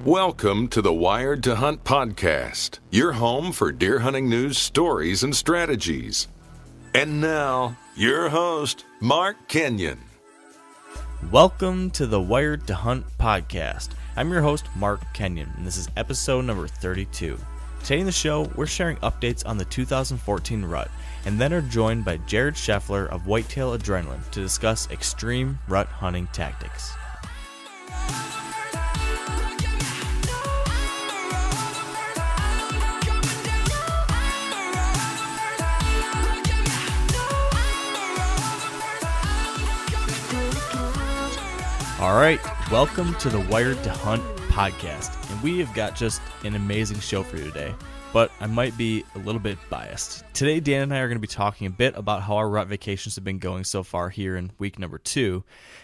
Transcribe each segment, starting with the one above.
Welcome to the Wired to Hunt podcast, your home for deer hunting news, stories, and strategies. And now, your host, Mark Kenyon. Welcome to the Wired to Hunt podcast. I'm your host, Mark Kenyon, and this is episode number 32. Today in the show, we're sharing updates on the 2014 rut, and then are joined by Jared Scheffler of Whitetail Adrenaline to discuss extreme rut hunting tactics. All right, welcome to the Wired to Hunt podcast, and we have got just an amazing show for you today, but I might be a little bit biased. Today, Dan and I are going to be talking a bit about how our rut vacations have been going so far here in week number 2,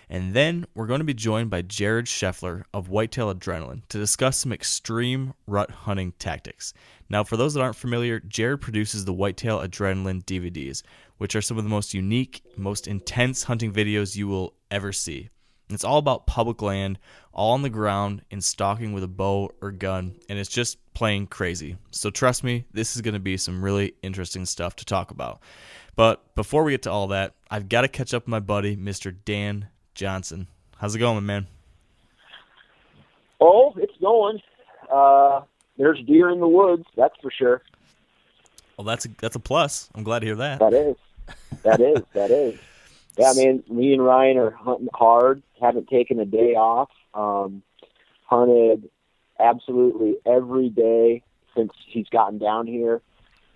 and then we're going to be joined by Jared Scheffler of Whitetail Adrenaline to discuss some extreme rut hunting tactics. Now, for those that aren't familiar, Jared produces the Whitetail Adrenaline DVDs, which are some of the most unique, most intense hunting videos you will ever see. It's all about public land, all on the ground, and stalking with a bow or gun, and it's just plain crazy. So trust me, this is going to be some really interesting stuff to talk about. But before we get to all that, I've got to catch up with my buddy, Mr. Dan Johnson. How's it going, man? Oh, it's going. There's deer in the woods, that's for sure. Well, that's a plus. I'm glad to hear that. That is. Yeah, man, me and Ryan are hunting hard, haven't taken a day off, hunted absolutely every day since he's gotten down here.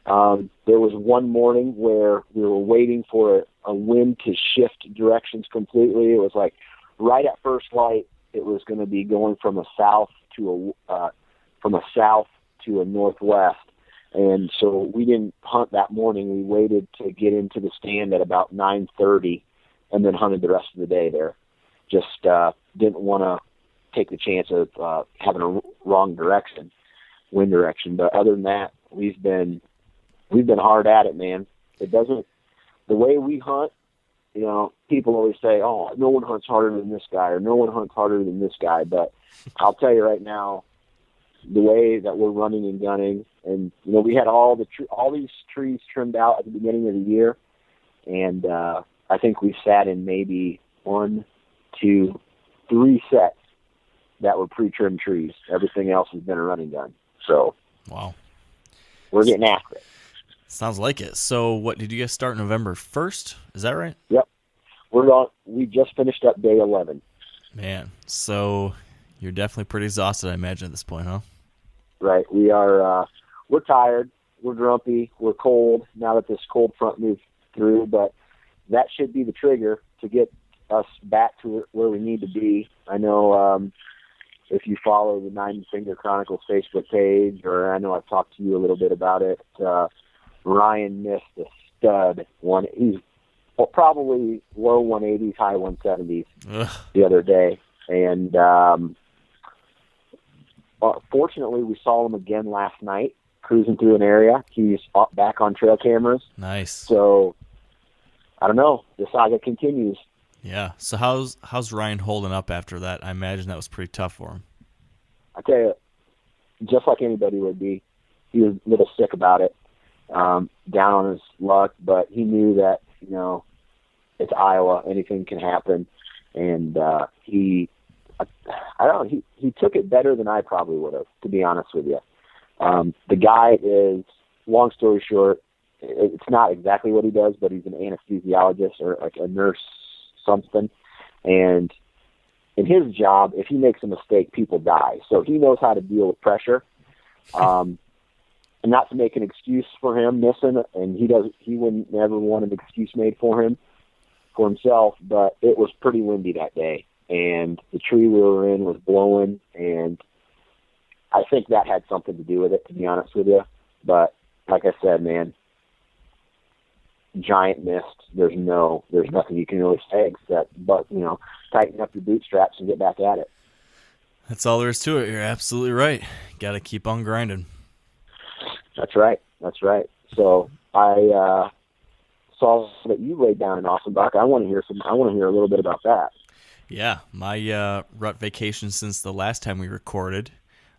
There was one morning where we were waiting for a wind to shift directions completely. It was like right at first light, it was going to be going from a south to a northwest. And so we didn't hunt that morning. We waited to get into the stand at about 9:30 and then hunted the rest of the day there. Just didn't want to take the chance of having a wrong wind direction. But other than that, we've been hard at it, man. The way we hunt, you know, people always say, oh, no one hunts harder than this guy or no one hunts harder than this guy. But I'll tell you right now, the way that we're running and gunning, and you know, we had all these trees trimmed out at the beginning of the year, and I think we sat in maybe 1, 2, 3 sets that were pre-trimmed trees. Everything else has been a running gun. So, wow, we're getting after it. Sounds like it. So, what did you guys start November 1st? Is that right? Yep. We just finished up day 11. Man, so you're definitely pretty exhausted, I imagine, at this point, huh? Right. We are. We're tired. We're grumpy. We're cold now that this cold front moved through. But that should be the trigger to get us back to where we need to be. I know if you follow the Nine Finger Chronicles Facebook page, or I know I've talked to you a little bit about it. Ryan missed a stud one. He's probably low 180s, high 170s the other day, and fortunately, we saw him again last night, cruising through an area. He's back on trail cameras. Nice. So, I don't know. The saga continues. Yeah. So how's Ryan holding up after that? I imagine that was pretty tough for him. I tell you, just like anybody would be, he was a little sick about it, down on his luck, but he knew that, you know, it's Iowa. Anything can happen. And he took it better than I probably would have, to be honest with you. The guy is, long story short, it's not exactly what he does, but he's an anesthesiologist or like a nurse something. And in his job, if he makes a mistake, people die. So he knows how to deal with pressure. And not to make an excuse for him missing, and he wouldn't never want an excuse made for himself, but it was pretty windy that day. And the tree we were in was blowing, and I think that had something to do with it, to be honest with you. But like I said, man, giant missed. There's nothing you can really say except, but you know, tighten up your bootstraps and get back at it. That's all there is to it. You're absolutely right. Got to keep on grinding. That's right. So I saw that you laid down an awesome buck. I want to hear a little bit about that. Yeah, my rut vacation since the last time we recorded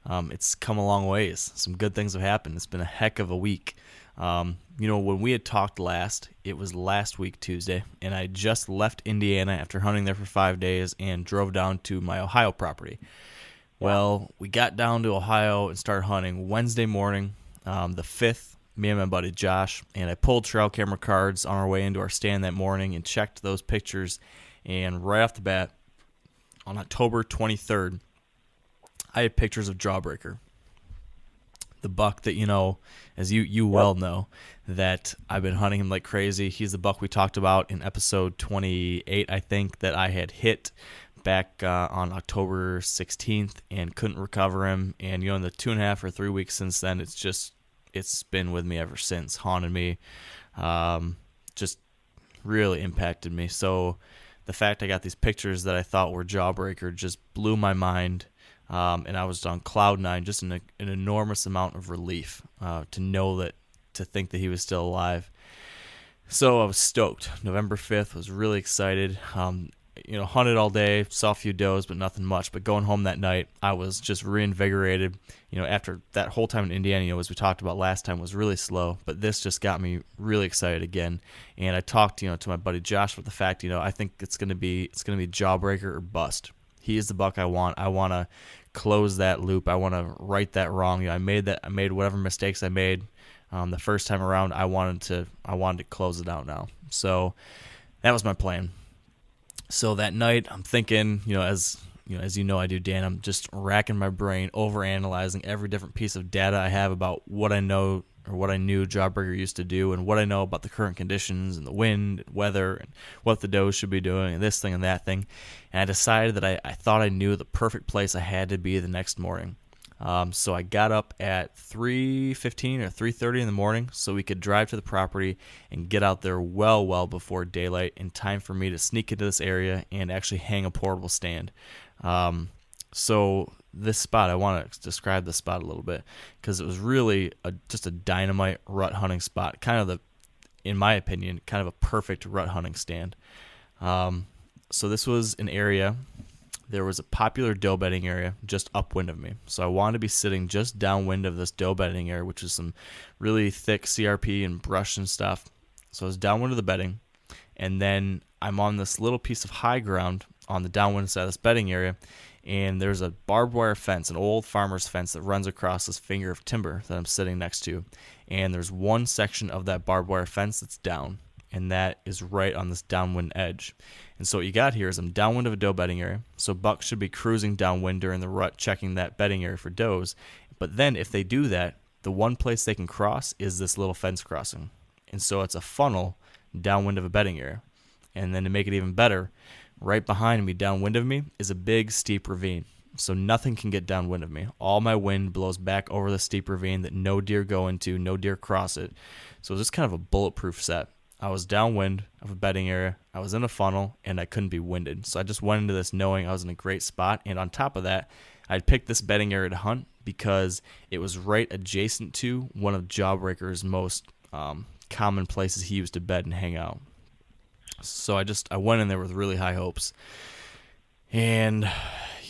It's come a long ways. Some good things have happened. It's been a heck of a week. When we had talked last, it was last week Tuesday, and I just left Indiana after hunting there for 5 days and drove down to my Ohio property. Well, we got down to Ohio and started hunting Wednesday morning, the 5th, me and my buddy Josh, and I pulled trail camera cards on our way into our stand that morning and checked those pictures, and right off the bat, on October 23rd, I had pictures of Jawbreaker, the buck that, as you well know, that I've been hunting him like crazy. He's the buck we talked about in episode 28, I think, that I had hit back on October 16th and couldn't recover him. And, in the 2.5 or 3 weeks since then, it's been with me ever since, haunted me, just really impacted me. So the fact I got these pictures that I thought were Jawbreaker just blew my mind. And I was on cloud nine, just an enormous amount of relief to think that he was still alive. So I was stoked. November 5th, was really excited. Hunted all day, saw a few does, but nothing much. But going home that night, I was just reinvigorated. After that whole time in Indiana, as we talked about last time, was really slow. But this just got me really excited again. And I talked, to my buddy Josh with the fact, I think it's gonna be Jawbreaker or bust. He is the buck I want. I want to close that loop. I want to right that wrong. I made whatever mistakes I made the first time around. I wanted to close it out now. So that was my plan. So that night, I'm thinking, as I do, Dan, I'm just racking my brain, overanalyzing every different piece of data I have about what I know or what I knew Jawbreaker used to do and what I know about the current conditions and the wind and weather and what the does should be doing and this thing and that thing. And I decided that I thought I knew the perfect place I had to be the next morning. So I got up at 3:15 or 3:30 in the morning so we could drive to the property and get out there well before daylight in time for me to sneak into this area and actually hang a portable stand. So this spot, I want to describe this spot a little bit because it was really just a dynamite rut hunting spot, in my opinion, kind of a perfect rut hunting stand. So this was an area. There was a popular doe bedding area just upwind of me. So I wanted to be sitting just downwind of this doe bedding area, which is some really thick CRP and brush and stuff. So I was downwind of the bedding, and then I'm on this little piece of high ground on the downwind side of this bedding area, and there's a barbed wire fence, an old farmer's fence that runs across this finger of timber that I'm sitting next to. And there's one section of that barbed wire fence that's down, and that is right on this downwind edge. And so what you got here is I'm downwind of a doe bedding area, so bucks should be cruising downwind during the rut, checking that bedding area for does. But then if they do that, the one place they can cross is this little fence crossing. And so it's a funnel downwind of a bedding area. And then to make it even better, right behind me, downwind of me, is a big, steep ravine. So nothing can get downwind of me. All my wind blows back over the steep ravine that no deer go into, no deer cross it. So it's just kind of a bulletproof set. I was downwind of a bedding area, I was in a funnel, and I couldn't be winded. So I just went into this knowing I was in a great spot. And on top of that, I'd picked this bedding area to hunt because it was right adjacent to one of Jawbreaker's most common places he used to bed and hang out. So I went in there with really high hopes. And,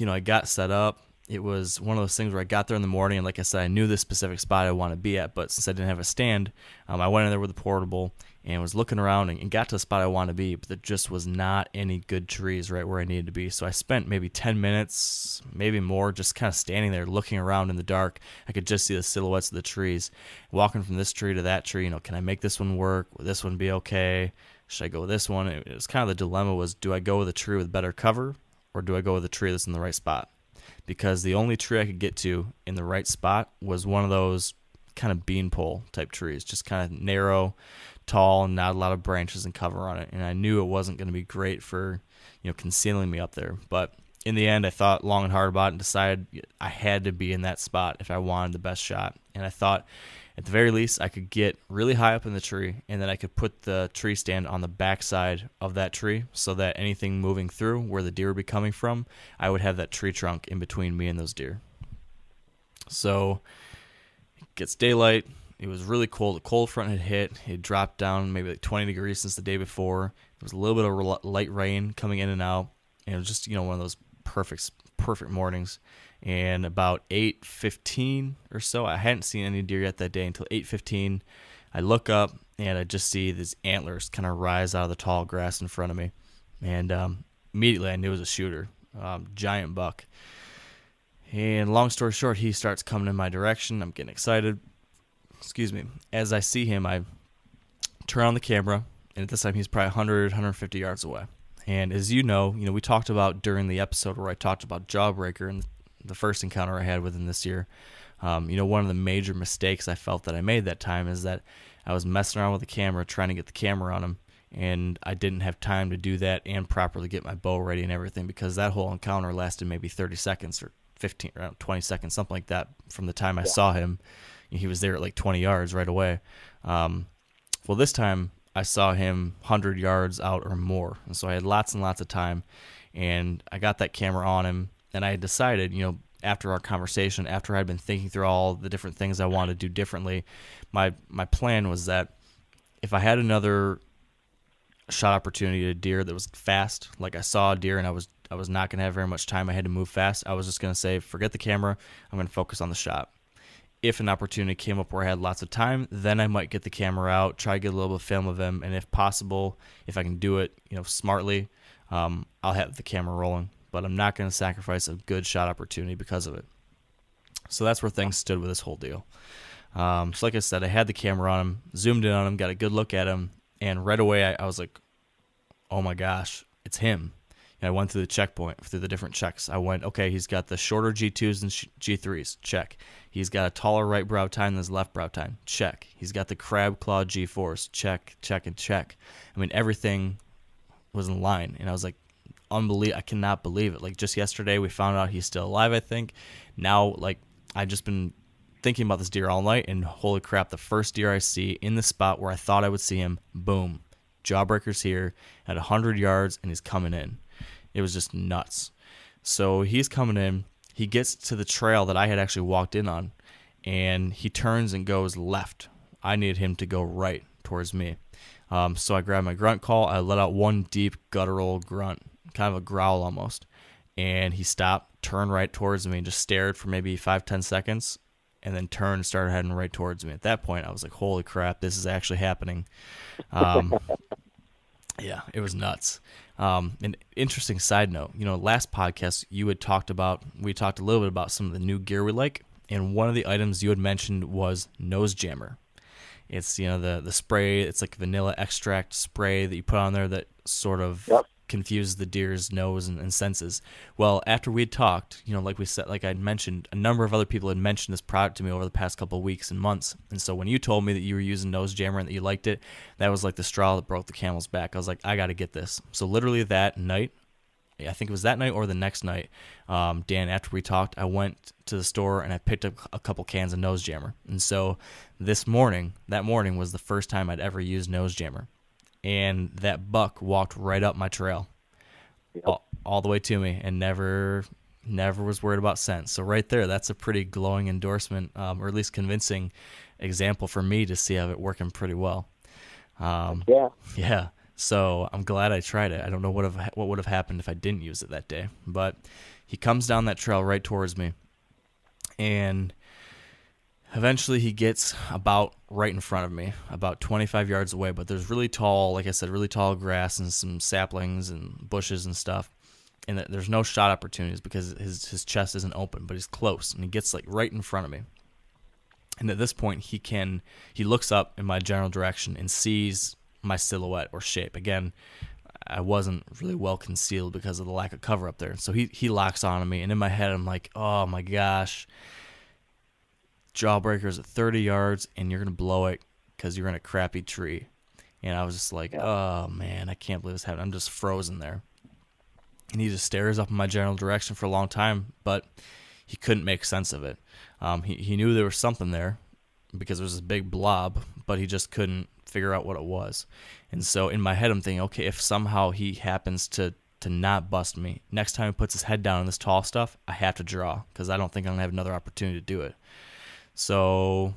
I got set up. It was one of those things where I got there in the morning, and like I said, I knew this specific spot I want to be at, but since I didn't have a stand, I went in there with a portable and was looking around and got to the spot I wanted to be, but there just was not any good trees right where I needed to be. So I spent maybe 10 minutes, maybe more, just kind of standing there looking around in the dark. I could just see the silhouettes of the trees, walking from this tree to that tree. Can I make this one work? Will this one be okay? Should I go with this one? It was kind of the dilemma was, do I go with a tree with better cover, or do I go with a tree that's in the right spot? Because the only tree I could get to in the right spot was one of those kind of beanpole type trees, just kind of narrow, tall, and not a lot of branches and cover on it. And I knew it wasn't going to be great for, concealing me up there. But in the end, I thought long and hard about it and decided I had to be in that spot if I wanted the best shot. And I thought, at the very least, I could get really high up in the tree, and then I could put the tree stand on the backside of that tree so that anything moving through where the deer would be coming from, I would have that tree trunk in between me and those deer. So it gets daylight. It was really cold. The cold front had hit. It dropped down maybe like 20 degrees since the day before. There was a little bit of light rain coming in and out. And it was just, one of those perfect perfect mornings. And about 8:15 or so, I hadn't seen any deer yet that day until 8:15. I look up and I just see these antlers kind of rise out of the tall grass in front of me. And immediately I knew it was a shooter, giant buck. And long story short, he starts coming in my direction. I'm getting excited. Excuse me. As I see him, I turn on the camera, and at this time he's probably 100, 150 yards away. And as you know, we talked about during the episode where I talked about Jawbreaker and the first encounter I had with him this year. One of the major mistakes I felt that I made that time is that I was messing around with the camera, trying to get the camera on him, and I didn't have time to do that and properly get my bow ready and everything, because that whole encounter lasted maybe 30 seconds or 15, around 20 seconds, something like that, from the time I saw him. He was there at like 20 yards right away. Well, this time I saw him 100 yards out or more, and so I had lots and lots of time, and I got that camera on him, and I had decided, after our conversation, after I'd been thinking through all the different things I wanted to do differently, my plan was that if I had another shot opportunity at a deer that was fast, like I saw a deer and I was not going to have very much time, I had to move fast, I was just going to say, forget the camera, I'm going to focus on the shot. If an opportunity came up where I had lots of time, then I might get the camera out, try to get a little bit of film of him, and if possible, if I can do it, smartly, I'll have the camera rolling. But I'm not going to sacrifice a good shot opportunity because of it. So that's where things stood with this whole deal. So like I said, I had the camera on him, zoomed in on him, got a good look at him, and right away I was like, oh my gosh, it's him. And I went through the checkpoint, through the different checks. I went, okay, he's got the shorter G2s and G3s, check. He's got a taller right brow tine than his left brow tine, check. He's got the crab claw G4s, check, check, and check. I mean, everything was in line, and I was like, I cannot believe it. Like, just yesterday we found out he's still alive, I think. Now, I've just been thinking about this deer all night, and holy crap, the first deer I see in the spot where I thought I would see him, boom, Jawbreaker's here at 100 yards, and he's coming in. It was just nuts. So he's coming in. He gets to the trail that I had actually walked in on, and he turns and goes left. I needed him to go right towards me. So I grabbed my grunt call. I let out one deep guttural grunt, kind of a growl almost, and he stopped, turned right towards me, and just stared for maybe 5-10 seconds, and then turned and started heading right towards me. At that point, I was like, holy crap, this is actually happening. Yeah, it was nuts. An interesting side note, last podcast we talked a little bit about some of the new gear we like, and one of the items you had mentioned was nose jammer. It's, the spray, it's like vanilla extract spray that you put on there that sort of confuses the deer's nose and senses. Well, after we had talked, like we said, like I mentioned, a number of other people had mentioned this product to me over the past couple of weeks and months. And so when you told me that you were using nose jammer and that you liked it, that was like the straw that broke the camel's back. I was like, I got to get this. So literally that night, I think it was that night or the next night, Dan, after we talked, I went to the store and I picked up a couple cans of nose jammer. And so that morning was the first time I'd ever used nose jammer. And that buck walked right up my trail, all the way to me, and never was worried about scent. So right there, that's a pretty glowing endorsement, or at least convincing example for me to see of it working pretty well. Yeah. So I'm glad I tried it. I don't know what would have happened if I didn't use it that day. But he comes down that trail right towards me, and eventually he gets about right in front of me, about 25 yards away, but there's really tall, like I said, really tall grass and some saplings and bushes and stuff, and there's no shot opportunities because his chest isn't open, but he's close, and he gets like right in front of me. And at this point, he looks up in my general direction and sees my silhouette or shape. Again, I wasn't really well concealed because of the lack of cover up there. So he locks onto me, and in my head, I'm like, oh my gosh, Jawbreaker's at 30 yards, and you're going to blow it because you're in a crappy tree. And I was just like, oh man, I can't believe this happened. I'm just frozen there. And he just stares up in my general direction for a long time, but he couldn't make sense of it. He knew there was something there because there was this big blob, but he just couldn't figure out what it was. And so in my head, I'm thinking, okay, if somehow he happens to not bust me, next time he puts his head down on this tall stuff, I have to draw because I don't think I'm going to have another opportunity to do it. So,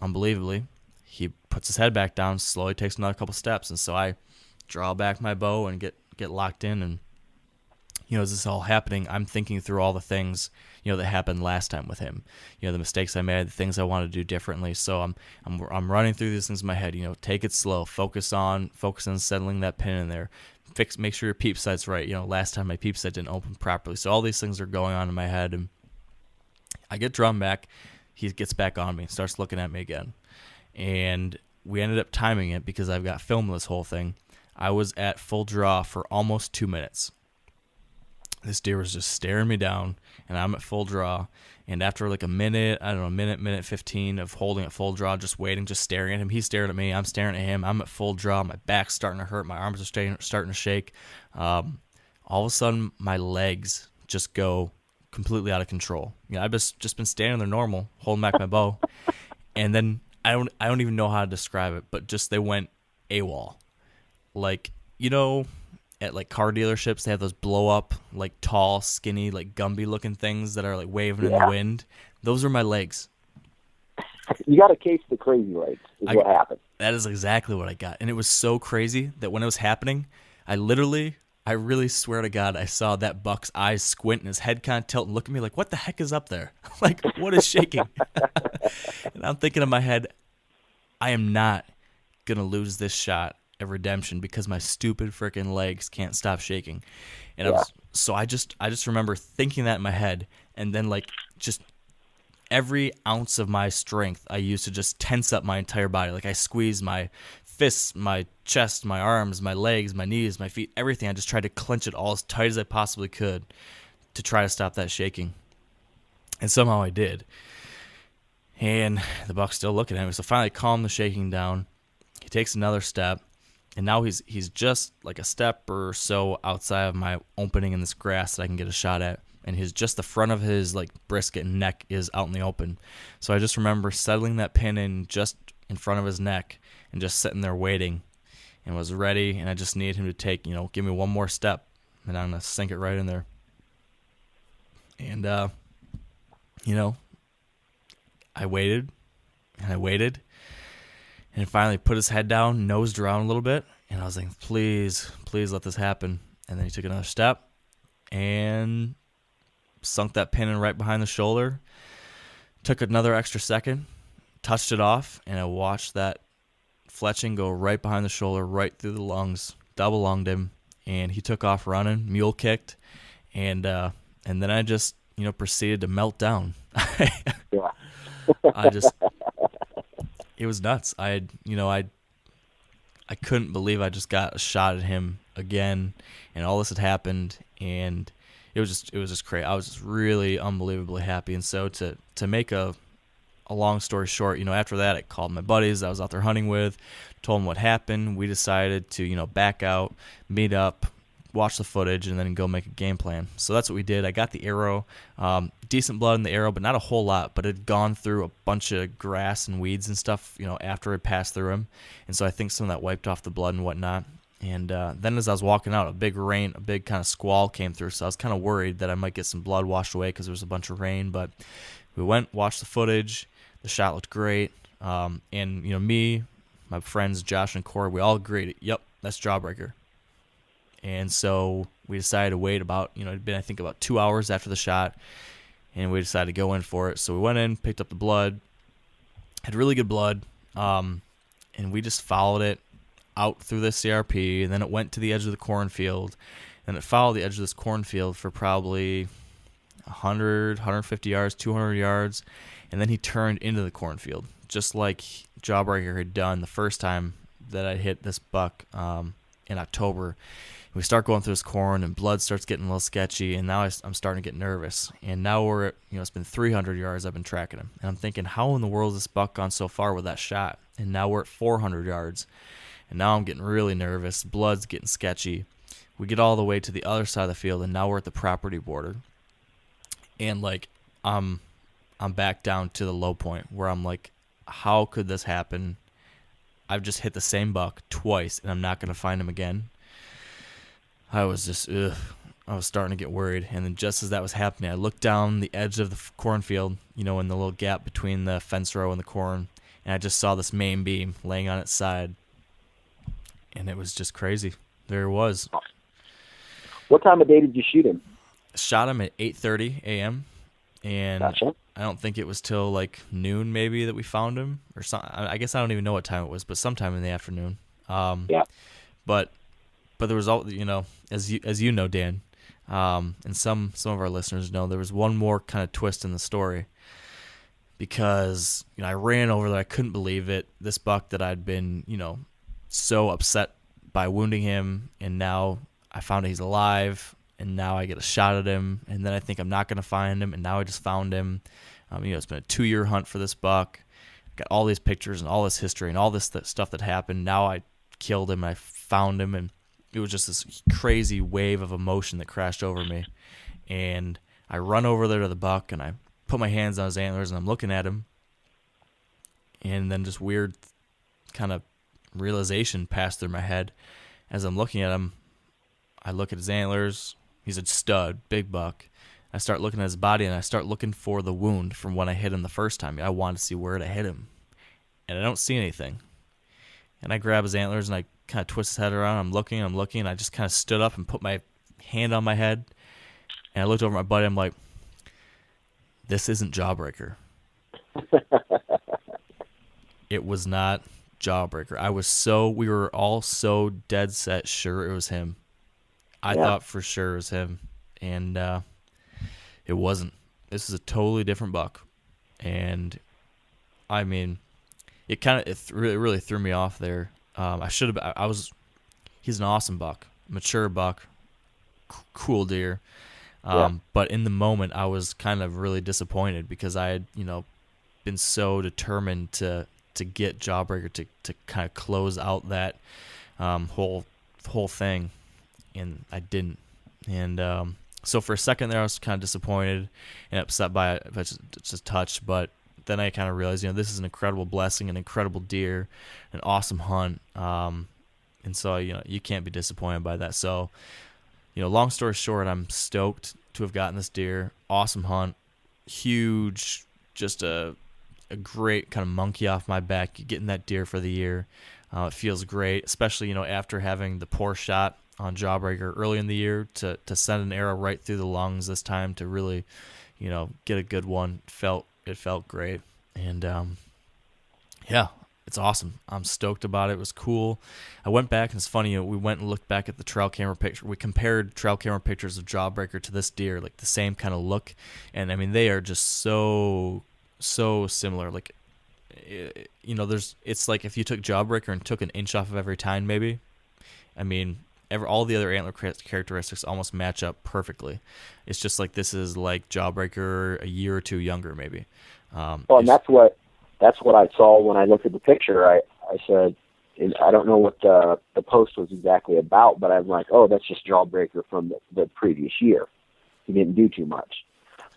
unbelievably, he puts his head back down, slowly takes another couple steps, and so I draw back my bow and get locked in and as this is all happening, I'm thinking through all the things, that happened last time with him, the mistakes I made, the things I want to do differently. So I'm running through these things in my head, take it slow, focus on settling that pin in there, make sure your peep sight's right. Last time my peep sight didn't open properly. So all these things are going on in my head, and I get drawn back. He gets back on me, starts looking at me again. And we ended up timing it because I've got film of this whole thing. I was at full draw for almost 2 minutes. This deer was just staring me down, and I'm at full draw. And after like a minute, minute 15 of holding at full draw, just waiting, just staring at him. He's staring at me. I'm staring at him. I'm at full draw. My back's starting to hurt. My arms are starting to shake. All of a sudden, my legs just go completely out of control. I've just been standing there normal, holding back my bow. And then I don't even know how to describe it, but just they went AWOL. Like, at like car dealerships, they have those blow up, like tall, skinny, like Gumby looking things that are like waving in the wind. Those are my legs. You got a case of the crazy legs is what happened. That is exactly what I got. And it was so crazy that when it was happening, I really swear to God, I saw that buck's eyes squint and his head kind of tilt and look at me like, what the heck is up there? Like, what is shaking? And I'm thinking in my head, I am not going to lose this shot of redemption because my stupid freaking legs can't stop shaking. And I just remember thinking that in my head, and then like just every ounce of my strength I used to just tense up my entire body. Like I squeezed my fists, my chest, my arms, my legs, my knees, my feet, everything. I just tried to clench it all as tight as I possibly could to try to stop that shaking. And somehow I did. And the buck's still looking at me. So finally I calm the shaking down. He takes another step. And now he's just like a step or so outside of my opening in this grass that I can get a shot at. And just the front of his like brisket and neck is out in the open. So I just remember settling that pin in just in front of his neck and just sitting there waiting and was ready. And I just needed him to take, give me one more step, and I'm going to sink it right in there. And, I waited and I waited. And finally put his head down, nosed around a little bit, and I was like, please let this happen. And then he took another step and sunk that pin in right behind the shoulder, took another extra second, touched it off, and I watched that fletching go right behind the shoulder, right through the lungs, double lunged him, and he took off running, mule kicked, and then I just, proceeded to melt down. Yeah. It was nuts. I couldn't believe I just got a shot at him again, and all this had happened, and it was just crazy. I was just really unbelievably happy. And so to make a long story short, after that I called my buddies I was out there hunting with, told them what happened. We decided to back out, meet up, watch the footage, and then go make a game plan. So that's what we did. I got the arrow, decent blood in the arrow, but not a whole lot, but it had gone through a bunch of grass and weeds and stuff, after it passed through him. And so I think some of that wiped off the blood and whatnot. And then as I was walking out, a big kind of squall came through. So I was kind of worried that I might get some blood washed away because there was a bunch of rain. But we went, watched the footage. The shot looked great. And, me, my friends Josh and Corey, we all agreed, yep, that's Jawbreaker. And so we decided to wait about, it'd been, I think, about 2 hours after the shot, and we decided to go in for it. So we went in, picked up the blood, had really good blood, and we just followed it out through the CRP, and then it went to the edge of the cornfield, and it followed the edge of this cornfield for probably 100, 150 yards, 200 yards, and then he turned into the cornfield, just like Jawbreaker had done the first time that I hit this buck in October. We start going through this corn, and blood starts getting a little sketchy, and now I'm starting to get nervous. And now we're at, it's been 300 yards I've been tracking him. And I'm thinking, how in the world has this buck gone so far with that shot? And now we're at 400 yards. And now I'm getting really nervous. Blood's getting sketchy. We get all the way to the other side of the field, and now we're at the property border. And, I'm back down to the low point where I'm like, how could this happen? I've just hit the same buck twice, and I'm not going to find him again. I was just, I was starting to get worried. And then just as that was happening, I looked down the edge of the cornfield, in the little gap between the fence row and the corn, and I just saw this main beam laying on its side. And it was just crazy. There it was. What time of day did you shoot him? Shot him at 8:30 a.m. and Gotcha. I don't think it was till like noon maybe that we found him, or some. I guess I don't even know what time it was, but sometime in the afternoon. Yeah. But there was all, as you know, Dan, and some of our listeners know, there was one more kind of twist in the story, because I ran over there. I couldn't believe it. This buck that I'd been so upset by wounding him, and now I found out he's alive. And now I get a shot at him, and then I think I'm not going to find him, and now I just found him. It's been a 2-year hunt for this buck. Got all these pictures and all this history and all this stuff that happened. Now I killed him, I found him, and it was just this crazy wave of emotion that crashed over me. And I run over there to the buck, and I put my hands on his antlers, and I'm looking at him, and then just weird kind of realization passed through my head. As I'm looking at him, I look at his antlers. He's a stud, big buck. I start looking at his body, and I start looking for the wound from when I hit him the first time. I wanted to see where to hit him, and I don't see anything. And I grab his antlers, and I kind of twist his head around. I'm looking, and I just kind of stood up and put my hand on my head, and I looked over at my buddy. I'm like, this isn't Jawbreaker. It was not Jawbreaker. We were all so dead set sure it was him. I thought for sure it was him, and it wasn't. This is a totally different buck, and I mean, it really threw me off there. He's an awesome buck, mature buck, cool deer, but in the moment I was kind of really disappointed, because I had been so determined to get Jawbreaker to kind of close out that whole thing. And I didn't. And so for a second there, I was kind of disappointed and upset by it, just a touch. But then I kind of realized, this is an incredible blessing, an incredible deer, an awesome hunt. And so, you can't be disappointed by that. So, long story short, I'm stoked to have gotten this deer. Awesome hunt. Huge, just a great kind of monkey off my back. Getting that deer for the year. It feels great, especially, after having the poor shot on Jawbreaker early in the year, to send an arrow right through the lungs this time, to really, get a good one. It felt great. And, it's awesome. I'm stoked about it. It was cool. I went back, and it's funny, we went and looked back at the trail camera picture. We compared trail camera pictures of Jawbreaker to this deer, like the same kind of look. And I mean, they are just so similar. Like, it's like if you took Jawbreaker and took an inch off of every tine, maybe. I mean, all the other antler characteristics almost match up perfectly. It's just like this is like Jawbreaker a year or two younger, maybe. And that's what I saw when I looked at the picture. I said, I don't know what the post was exactly about, but I'm like, oh, that's just Jawbreaker from the previous year. He didn't do too much.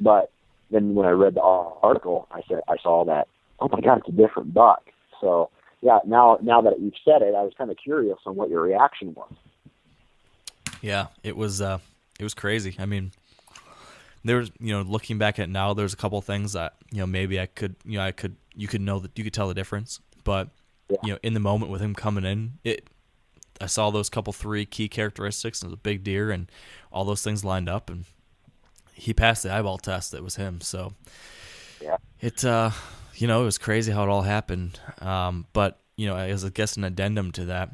But then when I read the article, I saw that, oh my God, it's a different buck. So yeah, now that you've said it, I was kind of curious on what your reaction was. Yeah, it was crazy. I mean, there's, looking back at it now, there's a couple things that, maybe you could tell the difference, but in the moment with him coming in, I saw those couple 3 key characteristics. It was a big deer, and all those things lined up, and he passed the eyeball test. It was him. So it was crazy how it all happened. But as I guess an addendum to that,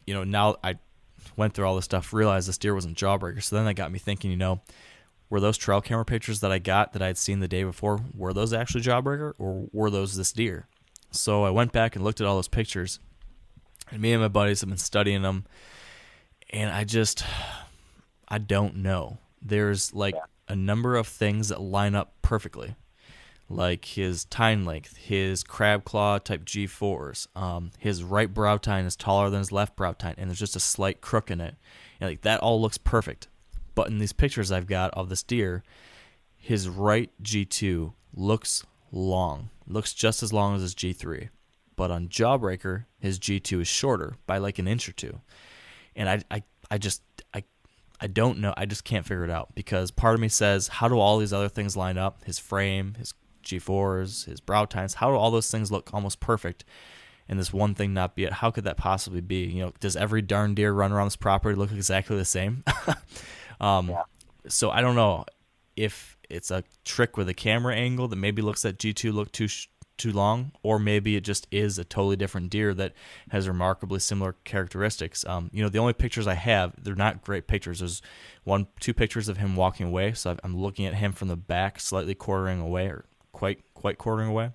now I went through all this stuff, realized this deer wasn't Jawbreaker. So then that got me thinking, were those trail camera pictures that I got that I'd seen the day before, were those actually Jawbreaker, or were those this deer? So I went back and looked at all those pictures, and me and my buddies have been studying them, and I don't know. There's a number of things that line up perfectly, like his tine length, his crab claw type G4s, his right brow tine is taller than his left brow tine, and there's just a slight crook in it. And that all looks perfect. But in these pictures I've got of this deer, his right G2 looks long, looks just as long as his G3. But on Jawbreaker, his G2 is shorter by like an inch or two. And I don't know. I just can't figure it out, because part of me says, how do all these other things line up? His frame, his G4s, his brow tines, how do all those things look almost perfect, and this one thing not be it? How could that possibly be? Does every darn deer run around this property look exactly the same? So I don't know if it's a trick with a camera angle that maybe looks at G2 look too long, or maybe it just is a totally different deer that has remarkably similar characteristics. The only pictures I have, they're not great pictures. There's two pictures of him walking away, so I'm looking at him from the back, slightly quartering away, or quite quartering away.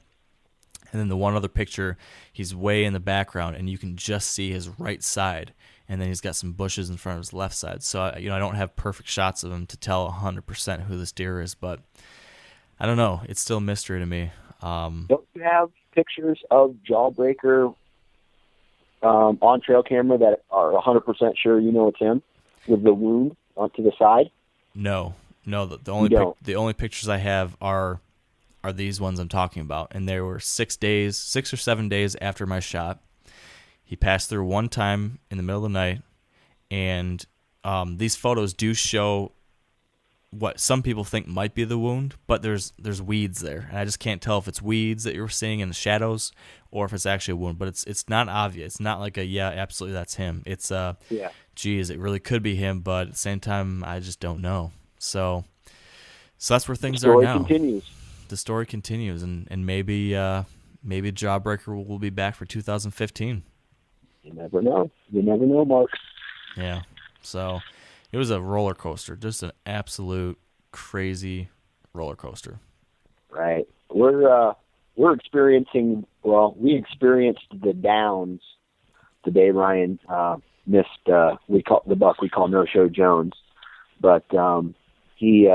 And then the one other picture, he's way in the background, and you can just see his right side, and then he's got some bushes in front of his left side. So I don't have perfect shots of him to tell 100% who this deer is, but I don't know. It's still a mystery to me. Don't you have pictures of Jawbreaker on trail camera that are 100% sure you know it's him with the wound onto the side? No. The only pictures I have are these ones I'm talking about, and they were 6 or 7 days after my shot. He passed through one time in the middle of the night, and these photos do show what some people think might be the wound, but there's weeds there, and I just can't tell if it's weeds that you're seeing in the shadows or if it's actually a wound. But it's not obvious. It's not like absolutely that's him. It's geez, it really could be him, but at the same time, I just don't know. So that's where things are now. The story continues, and maybe Jawbreaker will be back for 2015. You never know. You never know, Mark. Yeah. So it was a roller coaster, just an absolute crazy roller coaster. Right. We're experiencing. Well, we experienced the downs the day Ryan missed. We call the buck we call No Show Jones, but he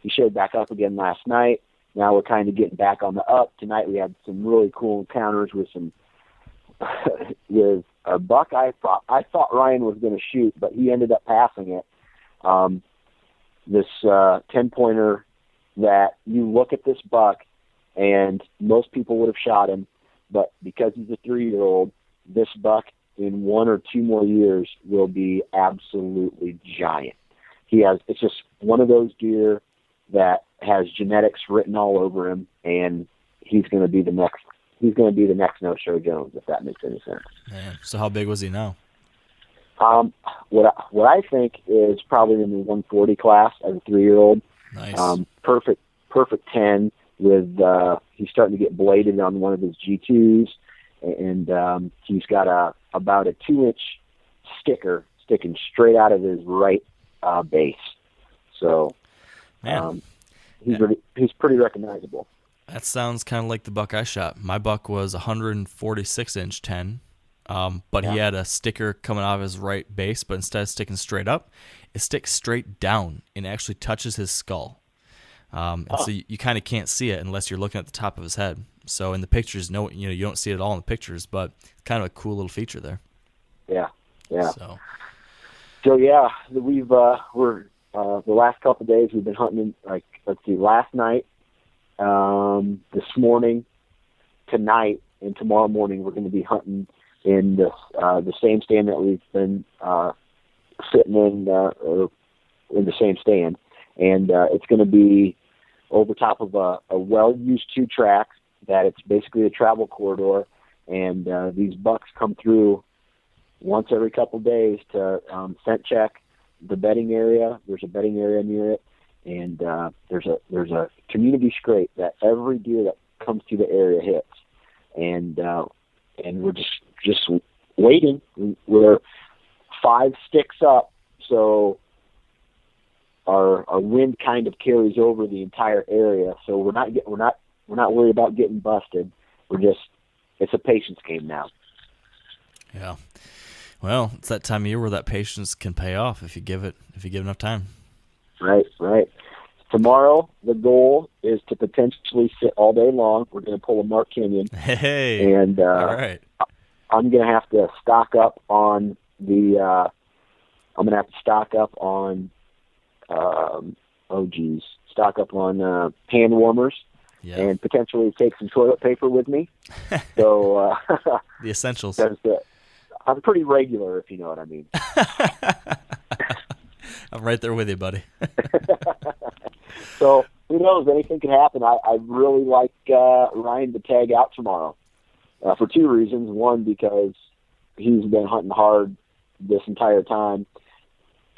showed back up again last night. Now we're kind of getting back on the up. Tonight we had some really cool encounters with with a buck I thought Ryan was going to shoot, but he ended up passing it. This 10-pointer that you look at this buck, and most people would have shot him, but because he's a 3-year-old, this buck in 1 or 2 more years will be absolutely giant. It's just one of those deer that has genetics written all over him, and he's going to be the next No Show Jones, if that makes any sense. Man, so how big was he now? What I think is probably in the 140 class as a 3-year-old. Nice. Perfect 10 with he's starting to get bladed on one of his G2s, and he's got about a 2-inch sticker sticking straight out of his right base. So he's pretty recognizable. That sounds kind of like the buck I shot. My buck was 146-inch 10, but he had a sticker coming out of his right base, but instead of sticking straight up, it sticks straight down and actually touches his skull. So you kind of can't see it unless you're looking at the top of his head. So in the pictures, you don't see it at all in the pictures, but it's kind of a cool little feature there. Yeah. So yeah, we're the last couple of days we've been hunting. Last night, this morning, tonight, and tomorrow morning we're going to be hunting in the same stand that we've been sitting in the same stand, and it's going to be over top of a well-used 2-track that it's basically a travel corridor, and these bucks come through once every couple of days to scent check the bedding area. There's a bedding area near it, and there's a community scrape that every deer that comes through the area hits, and we're just waiting. We're 5 sticks up, so our wind kind of carries over the entire area. So we're not worried about getting busted. It's a patience game now. Yeah. Well, it's that time of year where that patience can pay off if you give enough time. Right. Tomorrow, the goal is to potentially sit all day long. We're going to pull a Mark Kenyon. Hey. And all right. I'm going to have to stock up on hand warmers. Yeah. And potentially take some toilet paper with me. So the essentials. I'm pretty regular, if you know what I mean. I'm right there with you, buddy. So who knows? Anything can happen. I really like Ryan to tag out tomorrow for 2 reasons. One, because he's been hunting hard this entire time.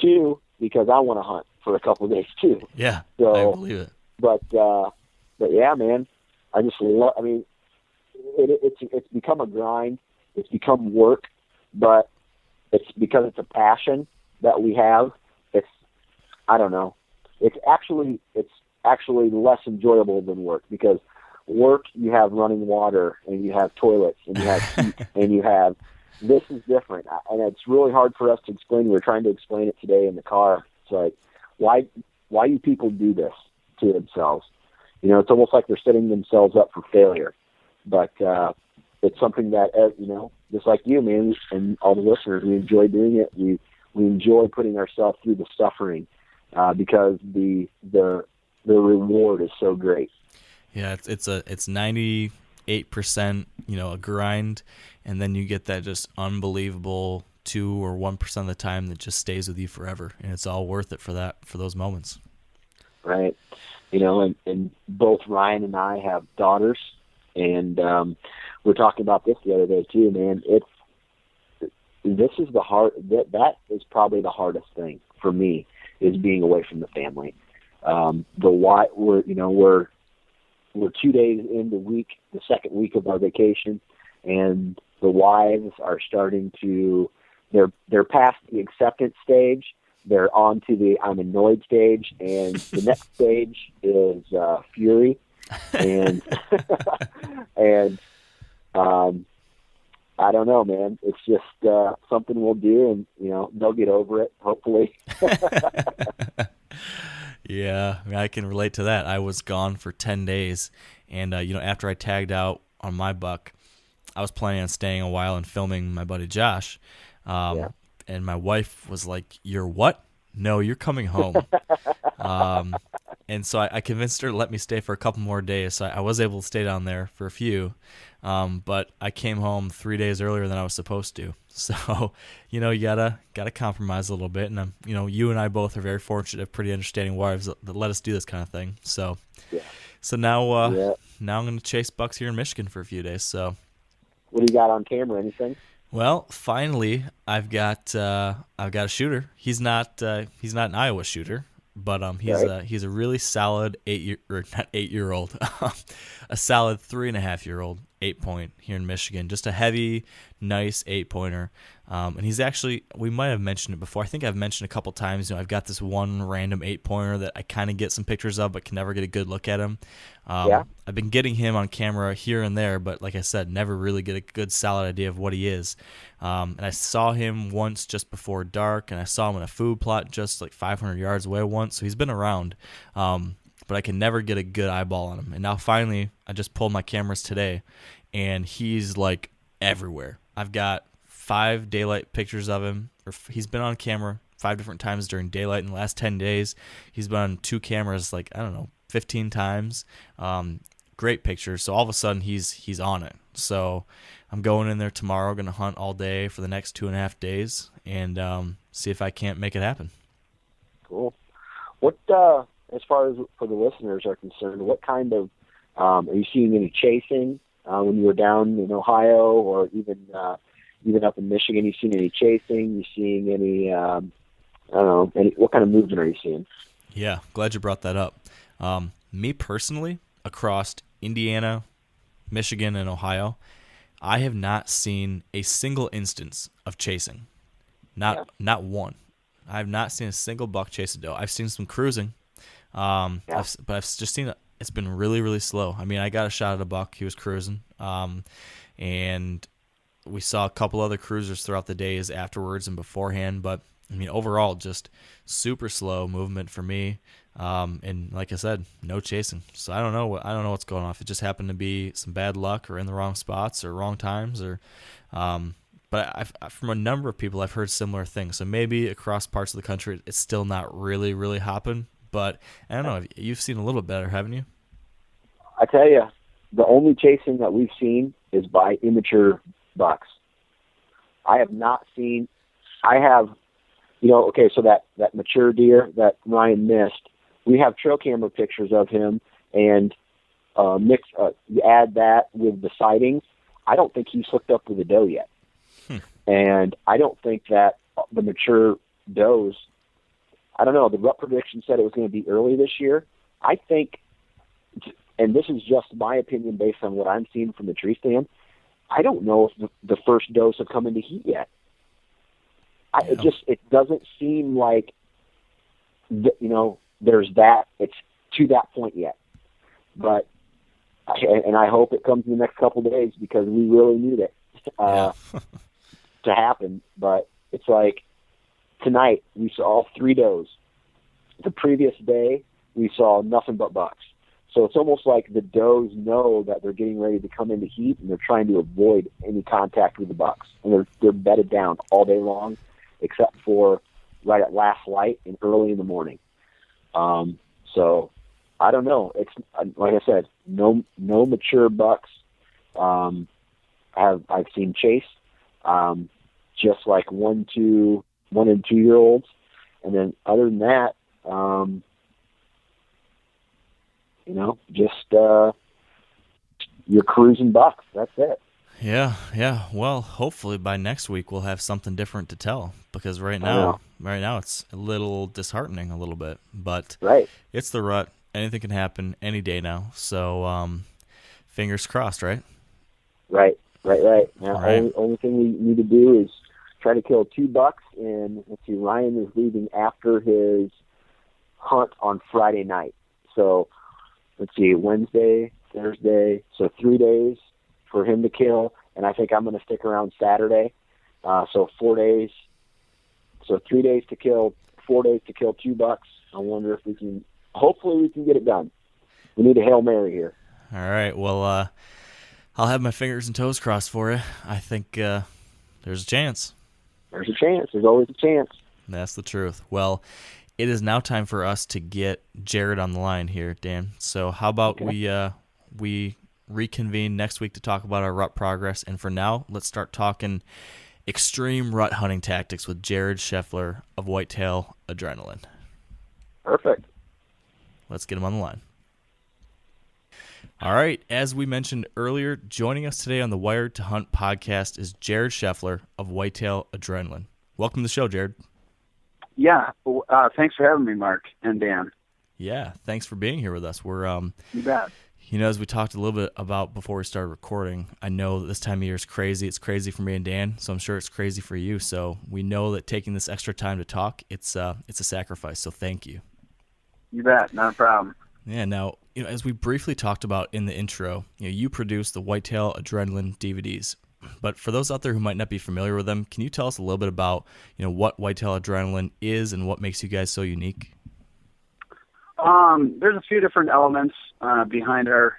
2, because I want to hunt for a couple of days too. Yeah, so, I believe it. But yeah, man, I just love. I mean, it's become a grind. It's become work, but it's because it's a passion that we have. I don't know. It's actually less enjoyable than work, because work, you have running water and you have toilets and you have heat and you have. This is different, and it's really hard for us to explain. We're trying to explain it today in the car. It's like, why do people do this to themselves? You know, it's almost like they're setting themselves up for failure. But it's something that, you know, just like you, man, and all the listeners, we enjoy doing it. We enjoy putting ourselves through the suffering because the reward is so great. Yeah, it's 98%, you know, a grind, and then you get that just unbelievable 2 or 1% of the time that just stays with you forever, and it's all worth it for those moments. Right. You know, and both Ryan and I have daughters, and we were talking about this the other day too, man. This is that is probably the hardest thing for me, is being away from the family. We're 2 days in the second week of our vacation, and the wives are starting to, they're past the acceptance stage. They're on to the I'm annoyed stage, and the next stage is fury. And and I don't know, man. It's just something we'll do, and you know, they'll get over it, hopefully. Yeah, I mean, I can relate to that. I was gone for 10 days, and you know, after I tagged out on my buck, I was planning on staying a while and filming my buddy Josh. Yeah. And my wife was like, "You're what? No, you're coming home." And so I convinced her to let me stay for a couple more days. So I was able to stay down there for a few. But I came home 3 days earlier than I was supposed to. So, you know, you gotta compromise a little bit. And you know, you and I both are very fortunate to have pretty understanding wives that let us do this kind of thing. So, yeah. So now I'm gonna chase bucks here in Michigan for a few days. So, what do you got on camera? Anything? Well, finally, I've got a shooter. He's not an Iowa shooter, but he's a really solid 8-year-old, a solid 3.5-year-old 8-point here in Michigan. Just a heavy, nice 8-pointer. And he's actually, we might have mentioned it before. I think I've mentioned a couple times. You know, I've got this one random 8-pointer that I kind of get some pictures of, but can never get a good look at him. I've been getting him on camera here and there, but like I said, never really get a good solid idea of what he is. And I saw him once just before dark, and I saw him in a food plot just like 500 yards away once. So he's been around, but I can never get a good eyeball on him. And now finally, I just pulled my cameras today, and he's like everywhere. I've got 5 daylight pictures of him. He's been on camera 5 different times during daylight in the last 10 days. He's been on 2 cameras, like, I don't know, 15 times. Great pictures. So all of a sudden he's on it. So I'm going in there tomorrow, going to hunt all day for the next 2.5 days, and see if I can't make it happen. Cool. What, as far as for the listeners are concerned, what kind of, are you seeing any chasing when you were down in Ohio, or even up in Michigan? You seeing any chasing? You seeing any, I don't know, what kind of movement are you seeing? Yeah, glad you brought that up. Me personally, across Indiana, Michigan, and Ohio, I have not seen a single instance of chasing. Not one. I have not seen a single buck chase a doe. I've seen some cruising, but I've just seen it's been really, really slow. I mean, I got a shot at a buck. He was cruising, and we saw a couple other cruisers throughout the days afterwards and beforehand, but I mean, overall, just super slow movement for me. And like I said, no chasing. So I don't know what's going on. If it just happened to be some bad luck, or in the wrong spots, or wrong times, or, but I've from a number of people, I've heard similar things. So maybe across parts of the country, it's still not really, really hopping. But I don't know. You've seen a little bit better, haven't you? I tell you, the only chasing that we've seen is by immature bucks. I have not seen. I have. Okay, so that mature deer that Ryan missed, we have trail camera pictures of him, and you add that with the sightings. I don't think he's hooked up with a doe yet. And I don't think that the mature does. I don't know. The rut prediction said it was going to be early this year. I think, and this is just my opinion based on what I'm seeing from the tree stand, I don't know if the first does have come into heat yet. It doesn't seem like, there's that, it's to that point yet. But, and I hope it comes in the next couple of days because we really need it to happen. But it's like tonight we saw all 3 does. The previous day we saw nothing but bucks. So it's almost like the does know that they're getting ready to come into heat, and they're trying to avoid any contact with the bucks. And they're bedded down all day long, except for right at last light and early in the morning. So I don't know. It's like I said, no mature bucks. I've seen chase, just like 1 and 2 year olds, and then other than that, just you're cruising bucks. That's it. Yeah. Well, hopefully by next week we'll have something different to tell, because right now it's a little disheartening a little bit. But right. It's the rut. Anything can happen any day now. So fingers crossed, right? Right. Now, only thing we need to do is try to kill 2 bucks, and let's see, Ryan is leaving after his hunt on Friday night. So let's see, Wednesday, Thursday, so 3 days for him to kill, and I think I'm going to stick around Saturday. So 4 days. So 3 days to kill, 4 days to kill 2 bucks. I wonder if hopefully we can get it done. We need a Hail Mary here. All right. Well, I'll have my fingers and toes crossed for you. I think there's a chance. There's a chance. There's always a chance. That's the truth. Well, it is now time for us to get Jared on the line here, Dan. So how about we reconvene next week to talk about our rut progress, and for now, let's start talking extreme rut hunting tactics with Jared Scheffler of Whitetail Adrenaline. Perfect. Let's get him on the line. All right, as we mentioned earlier, joining us today on the Wired to Hunt podcast is Jared Scheffler of Whitetail Adrenaline. Welcome to the show, Jared. Yeah, thanks for having me, Mark and Dan. Yeah, thanks for being here with us. We're you bet. As we talked a little bit about before we started recording, I know that this time of year is crazy. It's crazy for me and Dan, so I'm sure it's crazy for you. So we know that taking this extra time to talk, it's a sacrifice. So thank you. You bet, not a problem. Yeah. Now, as we briefly talked about in the intro, you produce the Whitetail Adrenaline DVDs. But for those out there who might not be familiar with them, can you tell us a little bit about what Whitetail Adrenaline is and what makes you guys so unique? There's a few different elements behind our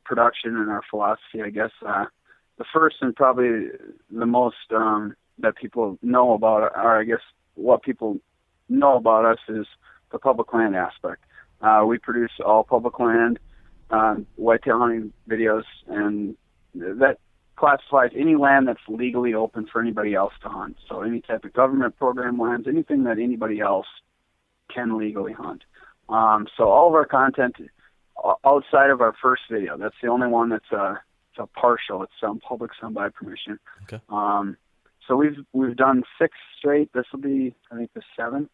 production and our philosophy, I guess. The first and probably the most that people know about, or I guess what people know about us, is the public land aspect. We produce all public land whitetail hunting videos, and that classifies any land that's legally open for anybody else to hunt. So any type of government program lands, anything that anybody else can legally hunt. So all of our content outside of our first video, that's the only one that's it's a partial. It's some public, some by permission. Okay. So we've done 6 straight. This will be, I think, the 7th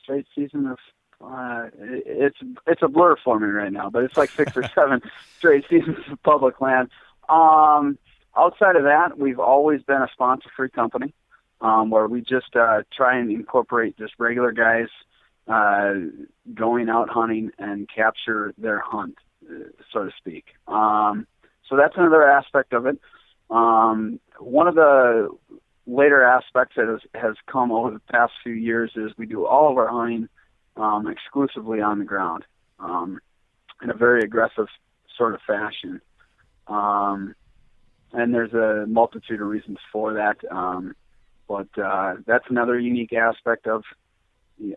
straight season of. It's a blur for me right now, but it's like 6 or 7 straight seasons of public land. Outside of that, we've always been a sponsor-free company, where we just try and incorporate just regular guys going out hunting and capture their hunt, so to speak. So that's another aspect of it. One of the later aspects that has come over the past few years is we do all of our hunting exclusively on the ground, in a very aggressive sort of fashion. And there's a multitude of reasons for that. But that's another unique aspect of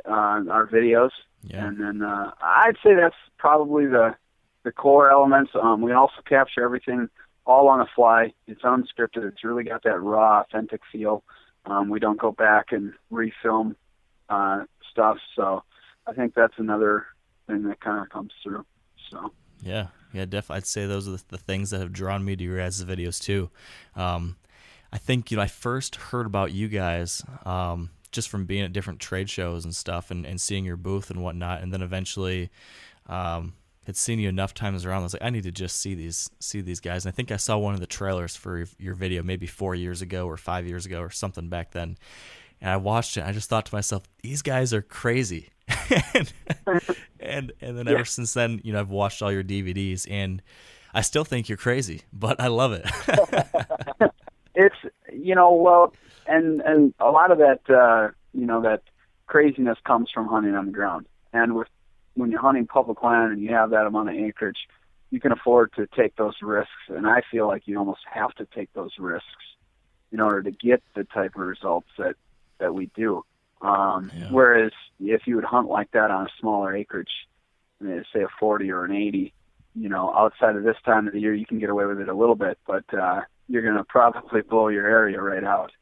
our videos. Yeah. And then I'd say that's probably the core elements. We also capture everything all on the fly. It's unscripted. It's really got that raw, authentic feel. We don't go back and refilm stuff. So I think that's another thing that kind of comes through. So Yeah, definitely. I'd say those are the things that have drawn me to your guys' videos too. I think I first heard about you guys just from being at different trade shows and stuff and seeing your booth and whatnot. And then eventually had seen you enough times around. I was like, I need to just see these guys. And I think I saw one of the trailers for your video maybe 4 years ago or 5 years ago or something back then. And I watched it. And I just thought to myself, these guys are crazy. and then ever since then, I've watched all your DVDs, and I still think you're crazy, but I love it. It's, well, and a lot of that, that craziness comes from hunting on the ground. And when you're hunting public land and you have that amount of acreage, you can afford to take those risks. And I feel like you almost have to take those risks in order to get the type of results that we do. Whereas if you would hunt like that on a smaller acreage, say a 40 or an 80, outside of this time of the year, you can get away with it a little bit, but you're going to probably blow your area right out.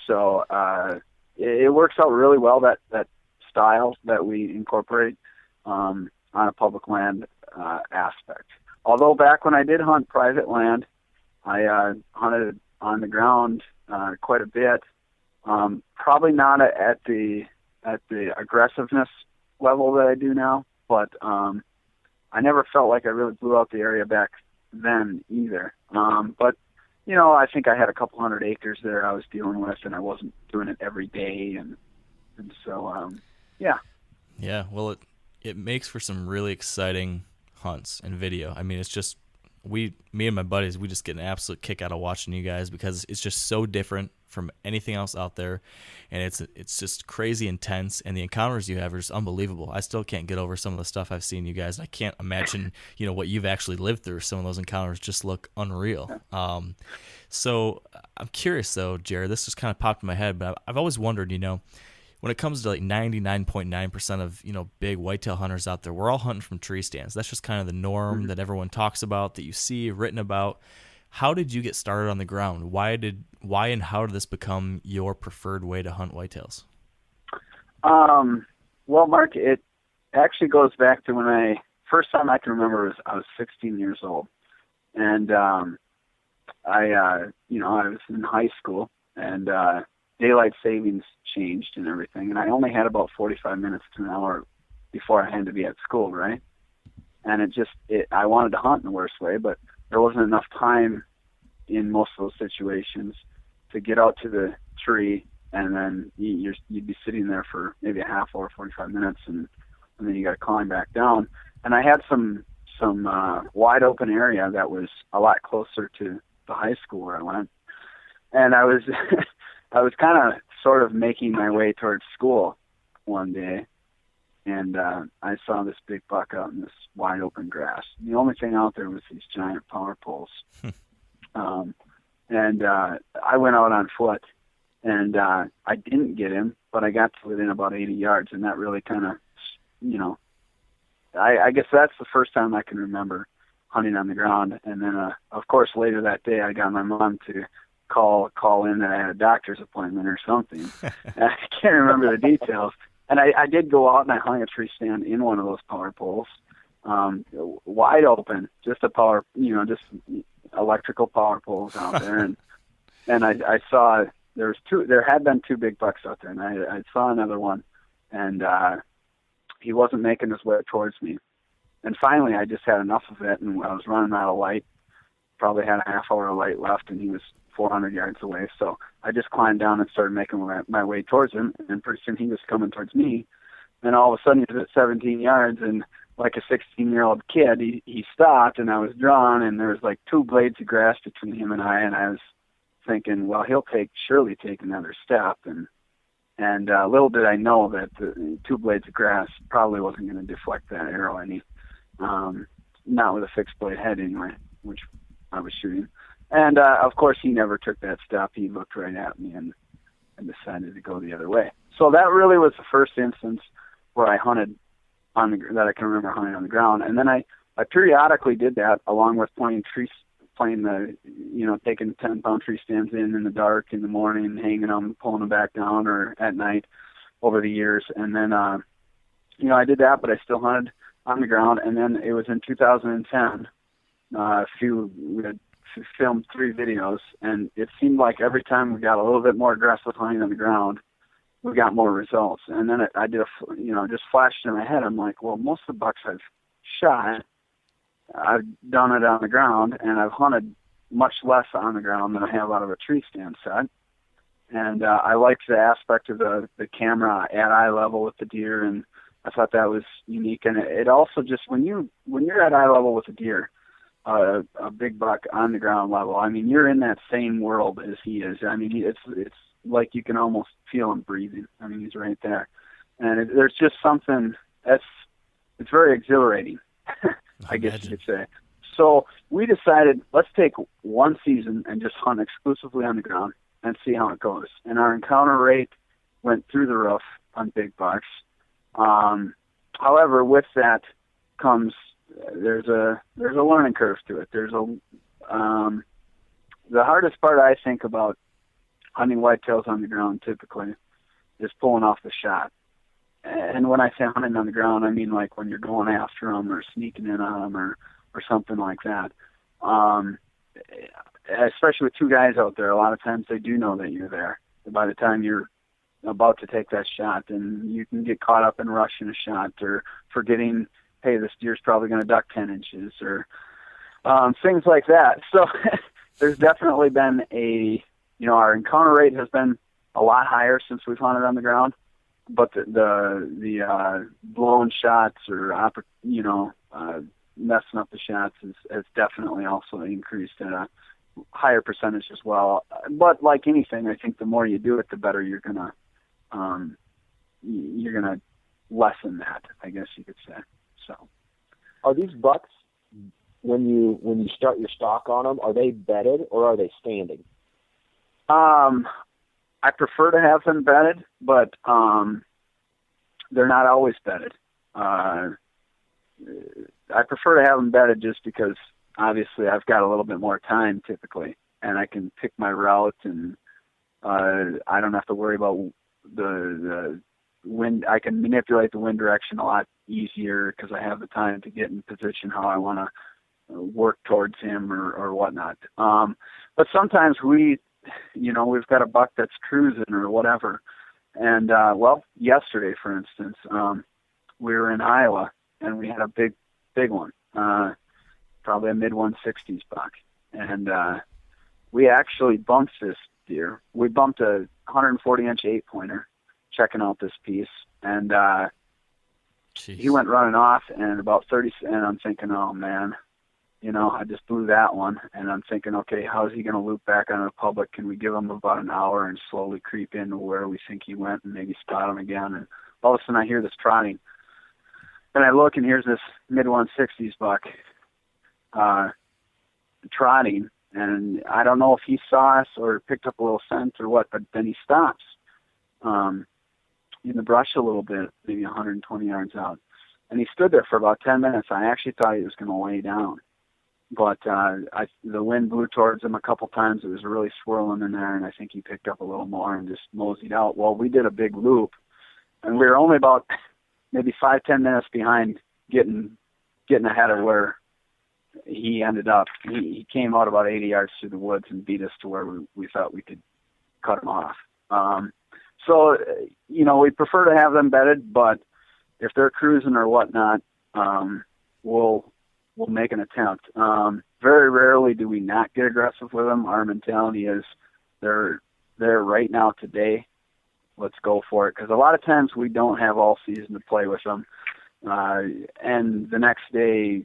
So it works out really well, that style that we incorporate on a public land aspect. Although back when I did hunt private land, I hunted on the ground quite a bit. Probably not at the aggressiveness level that I do now, but I never felt like I really blew out the area back then either. But I think I had a couple hundred acres there I was dealing with, and I wasn't doing it every day, and so yeah. Yeah, well, it makes for some really exciting hunts and video. I mean, it's just me and my buddies, we just get an absolute kick out of watching you guys because it's just so different from anything else out there, and it's just crazy intense, and the encounters you have are just unbelievable. I still can't get over some of the stuff I've seen you guys. I can't imagine what you've actually lived through. Some of those encounters just look unreal. So I'm curious though, Jared, this just kind of popped in my head, but I've always wondered, when it comes to like 99.9% of big whitetail hunters out there, we're all hunting from tree stands. That's just kind of the norm that everyone talks about, that you see written about. How did you get started on the ground? Why and how did this become your preferred way to hunt whitetails? Well, Mark, it actually goes back to when first time I can remember I was 16 years old, and I was in high school, and daylight savings changed and everything, and I only had about 45 minutes to an hour before I had to be at school, right? And I wanted to hunt in the worst way, but there wasn't enough time in most of those situations to get out to the tree, and then you'd be sitting there for maybe a half hour, 45 minutes, and then you got to climb back down. And I had some wide open area that was a lot closer to the high school where I went, and I was I was kind of sort of making my way towards school one day, and I saw this big buck out in this wide open grass. The only thing out there was these giant power poles. And I went out on foot, and I didn't get him, but I got to within about 80 yards, and that really kind of, I guess that's the first time I can remember hunting on the ground. And then, of course, later that day, I got my mom to call in that I had a doctor's appointment or something. I can't remember the details. And I did go out and I hung a tree stand in one of those power poles, wide open, just just electrical power poles out there. And I saw there had been two big bucks out there, and I saw another one, and he wasn't making his way towards me. And finally, I just had enough of it, and I was running out of light. Probably had a half hour of light left, and he was 400 yards away. So I just climbed down and started making my way towards him, and pretty soon he was coming towards me. And all of a sudden he was at 17 yards, and like a 16-year-old kid, he stopped, and I was drawn, and there was like two blades of grass between him and I was thinking, well, he'll surely take another step. And little did I know that the two blades of grass probably wasn't going to deflect that arrow any, not with a fixed blade head anyway, which I was shooting. And of course, he never took that step. He looked right at me and decided to go the other way. So that really was the first instance where I hunted that I can remember hunting on the ground. And then I periodically did that along with taking 10-pound tree stands in the dark, in the morning, hanging them, pulling them back down, or at night over the years. And then, I did that, but I still hunted on the ground. And then it was in 2010, we had filmed 3 videos, and it seemed like every time we got a little bit more aggressive hunting on the ground, we got more results. And then I did just flashed in my head. I'm like, well, most of the bucks I've shot, I've done it on the ground, and I've hunted much less on the ground than I have out of a tree stand set. And I liked the aspect of the camera at eye level with the deer, and I thought that was unique. And it also just, when you're at eye level with a deer, a big buck on the ground level, I mean, you're in that same world as he is. I mean, it's like you can almost feel him breathing. I mean, he's right there. And there's just something it's very exhilarating, I guess you could say. So we decided, let's take one season and just hunt exclusively on the ground and see how it goes. And our encounter rate went through the roof on big bucks. However, with that comes there's a learning curve to it. The hardest part, I think, about hunting whitetails on the ground typically is pulling off the shot. And when I say hunting on the ground, I mean like when you're going after them or sneaking in on them or something like that. Especially with 2 guys out there, a lot of times they do know that you're there by the time you're about to take that shot, and you can get caught up in rushing a shot or forgetting, hey, this deer's probably going to duck 10 inches or things like that. So there's definitely been our encounter rate has been a lot higher since we've hunted on the ground, but the blown shots or messing up the shots has definitely also increased at a higher percentage as well. But like anything, I think the more you do it, the better you're gonna lessen that, I guess you could say. So, are these bucks, when you start your stock on them, are they bedded or are they standing? I prefer to have them bedded, but they're not always bedded. I prefer to have them bedded just because obviously I've got a little bit more time typically, and I can pick my route, and I don't have to worry about the wind. I can manipulate the wind direction a lot easier because I have the time to get in position how I want to work towards him or whatnot. But sometimes we've got a buck that's cruising or whatever. And, yesterday, for instance, we were in Iowa and we had a big one, probably a mid-160s buck. And we actually bumped this deer. We bumped a 140-inch 8-pointer checking out this piece. And he went running off, and about 30, and I'm thinking, oh, man, I just blew that one. And I'm thinking, okay, how is he going to loop back onto the public? Can we give him about an hour and slowly creep into where we think he went and maybe spot him again? And all of a sudden I hear this trotting. And I look, and here's this mid-160s buck trotting. And I don't know if he saw us or picked up a little scent or what, but then he stops in the brush a little bit, maybe 120 yards out. And he stood there for about 10 minutes. I actually thought he was going to lay down. But the wind blew towards him a couple times. It was really swirling in there, and I think he picked up a little more and just moseyed out. Well, we did a big loop, and we were only about maybe 5-10 minutes behind getting ahead of where he ended up. He came out about 80 yards through the woods and beat us to where we thought we could cut him off. So, we prefer to have them bedded, but if they're cruising or whatnot, we'll make an attempt. Very rarely do we not get aggressive with them. Our mentality is they're there right now today. Let's go for it. Because a lot of times we don't have all season to play with them. And the next day,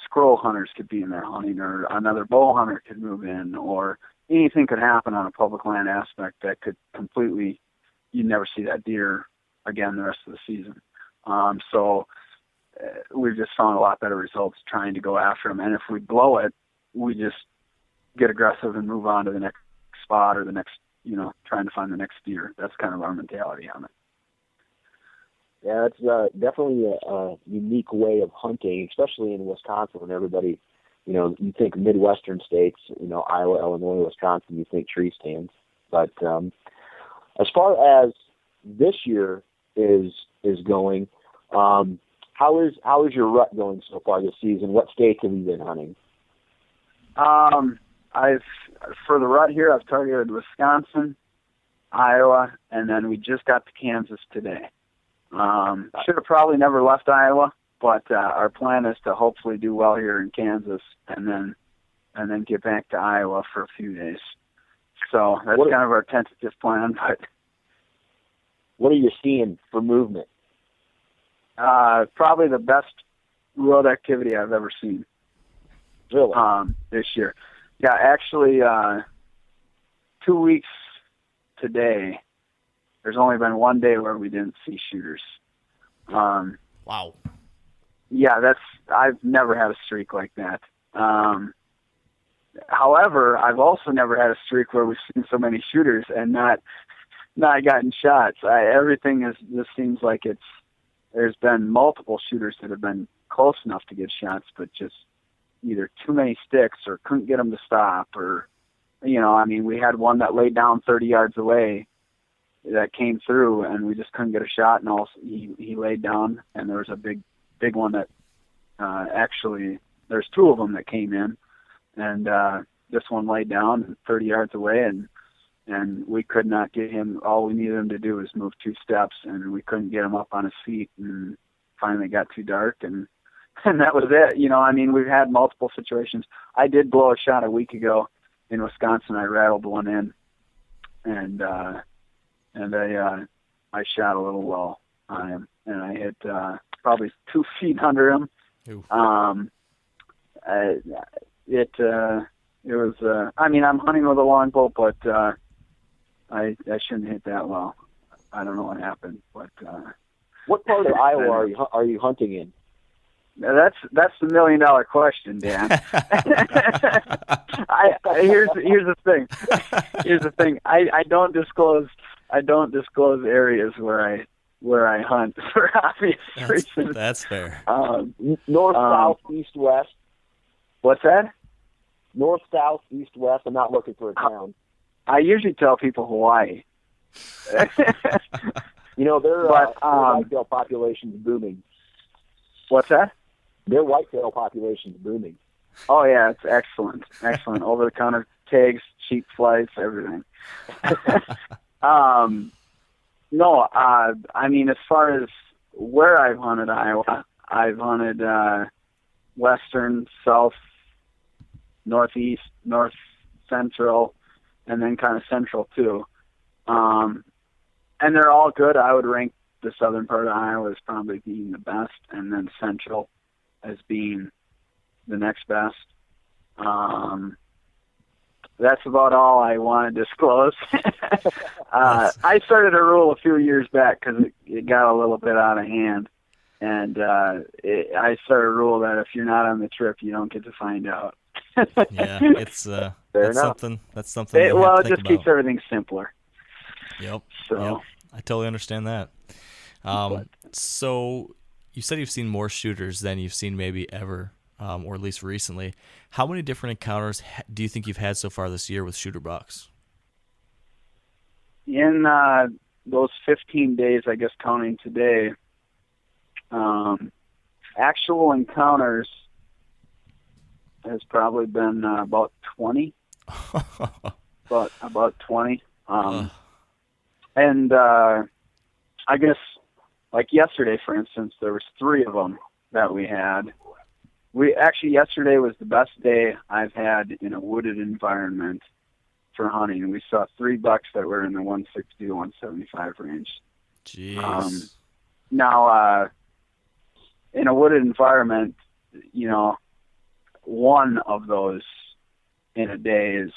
squirrel hunters could be in there hunting, or another bow hunter could move in, or anything could happen on a public land aspect that could completely, you'd never see that deer again the rest of the season. So we've just found a lot better results trying to go after them. And if we blow it, we just get aggressive and move on to the next spot or the next, trying to find the next deer. That's kind of our mentality on it. Yeah, it's definitely a unique way of hunting, especially in Wisconsin when everybody, you think Midwestern states, Iowa, Illinois, Wisconsin, you think tree stands. But as far as this year is going, how is your rut going so far this season? What states have you been hunting? for the rut here, I've targeted Wisconsin, Iowa, and then we just got to Kansas today. Should have probably never left Iowa, but our plan is to hopefully do well here in Kansas, and then get back to Iowa for a few days. So that's kind of our tentative plan. But what are you seeing for movement? Probably the best road activity I've ever seen. Really? This year. Yeah, actually, 2 weeks today, there's only been one day where we didn't see shooters. Wow. Yeah, I've never had a streak like that. However, I've also never had a streak where we've seen so many shooters and not gotten shots. Everything just seems like there's been multiple shooters that have been close enough to get shots, but just either too many sticks or couldn't get them to stop, or, we had one that laid down 30 yards away that came through and we just couldn't get a shot, and also he laid down, and there was a big one that actually there's two of them that came in, and this one laid down 30 yards away, and we could not get him. All we needed him to do was move 2 steps, and we couldn't get him up on his feet, and finally got too dark, and that was it. We've had multiple situations. I did blow a shot a week ago in Wisconsin. I rattled one in, and I shot a little low on him, and I hit probably 2 feet under him. It was. I'm hunting with a longbow, but I shouldn't hit that well. I don't know what happened, but. What part of Iowa are you hunting in? That's the $1 million question, Dan. Here's the thing. Here's the thing. I don't disclose areas where I hunt for obvious reasons. That's fair. North, south, east, west. What's that? North, south, east, west. I'm not looking for a town. I usually tell people Hawaii. Their whitetail population's booming. What's that? Their whitetail population's booming. Oh yeah, it's excellent. Over-the-counter tags, cheap flights, everything. No, as far as where I've hunted Iowa, I've hunted western, south, northeast, north central, and then kind of central too. And they're all good. I would rank the southern part of Iowa as probably being the best, and then central as being the next best. That's about all I want to disclose. I started a rule a few years back because it got a little bit out of hand, and I started a rule that if you're not on the trip, you don't get to find out. Yeah, that's something. That's something. It just keeps everything simpler. Yep. So yep. I totally understand that. So you said you've seen more shooters than you've seen maybe ever, or at least recently. How many different encounters do you think you've had so far this year with shooter bucks? In those 15 days, I guess counting today, actual encounters has probably been about 20. about 20. And I guess, like yesterday, for instance, there was 3 of them that we had. Yesterday was the best day I've had in a wooded environment for hunting. We saw 3 bucks that were in the 160 to 175 range. Jeez. Now, in a wooded environment, one of those in a day is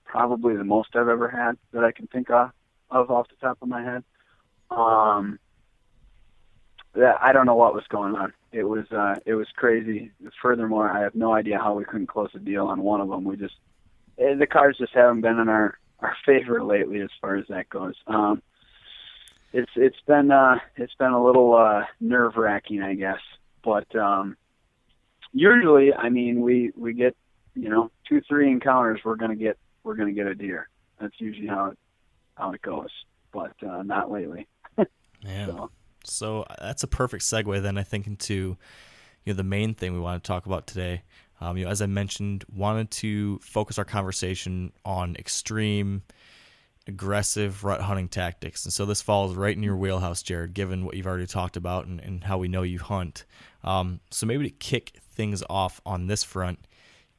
probably the most I've ever had that I can think of off the top of my head. I don't know what was going on. It was crazy. Furthermore, I have no idea how we couldn't close a deal on one of them. The cards just haven't been in our favor lately as far as that goes. It's been a little nerve-wracking, I guess. But usually, we get 2-3 encounters. We're gonna get a deer. That's usually how it goes. But not lately. Yeah. So that's a perfect segue then, I think, into the main thing we want to talk about today. As I mentioned, wanted to focus our conversation on extreme, aggressive rut hunting tactics. And so this falls right in your wheelhouse, Jared, given what you've already talked about and how we know you hunt. So maybe to kick things off on this front,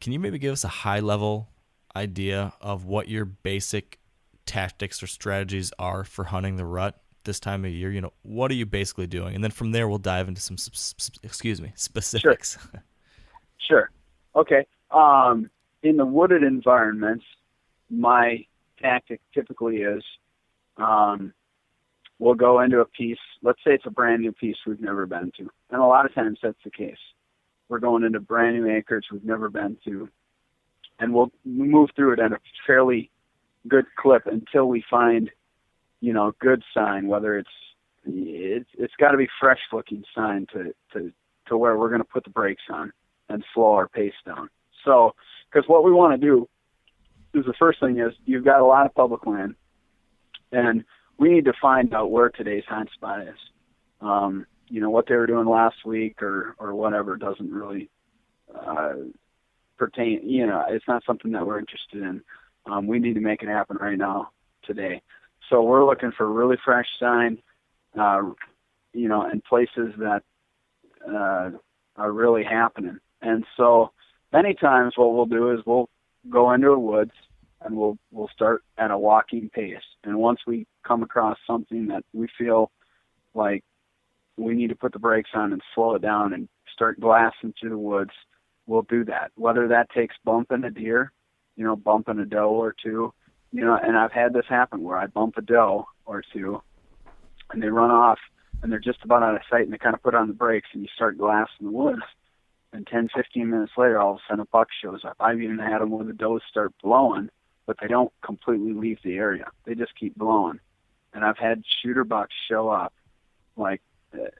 can you maybe give us a high-level idea of what your basic tactics or strategies are for hunting the rut this time of year? What are you basically doing? And then from there, we'll dive into some, specifics. Sure. Okay. In the wooded environments, my tactic typically is we'll go into a piece. Let's say it's a brand new piece we've never been to. And a lot of times that's the case. We're going into brand new acreage we've never been to. And we'll move through it at a fairly good clip until we find, good sign, whether it's got to be fresh looking sign to where we're going to put the brakes on and slow our pace down. So, because what we want to do is the first thing is you've got a lot of public land, and we need to find out where today's hunt spot is. What they were doing last week or whatever doesn't really pertain. It's not something that we're interested in. We need to make it happen right now, today. So we're looking for really fresh sign, in places that are really happening. And so many times what we'll do is we'll go into the woods and we'll start at a walking pace. And once we come across something that we feel like we need to put the brakes on and slow it down and start glassing through the woods, we'll do that. Whether that takes bumping a deer, bumping a doe or two, and I've had this happen where I bump a doe or two and they run off and they're just about out of sight and they kind of put on the brakes and you start glassing the woods. And 10, 15 minutes later, all of a sudden a buck shows up. I've even had them where the does start blowing, but they don't completely leave the area. They just keep blowing. And I've had shooter bucks show up. Like,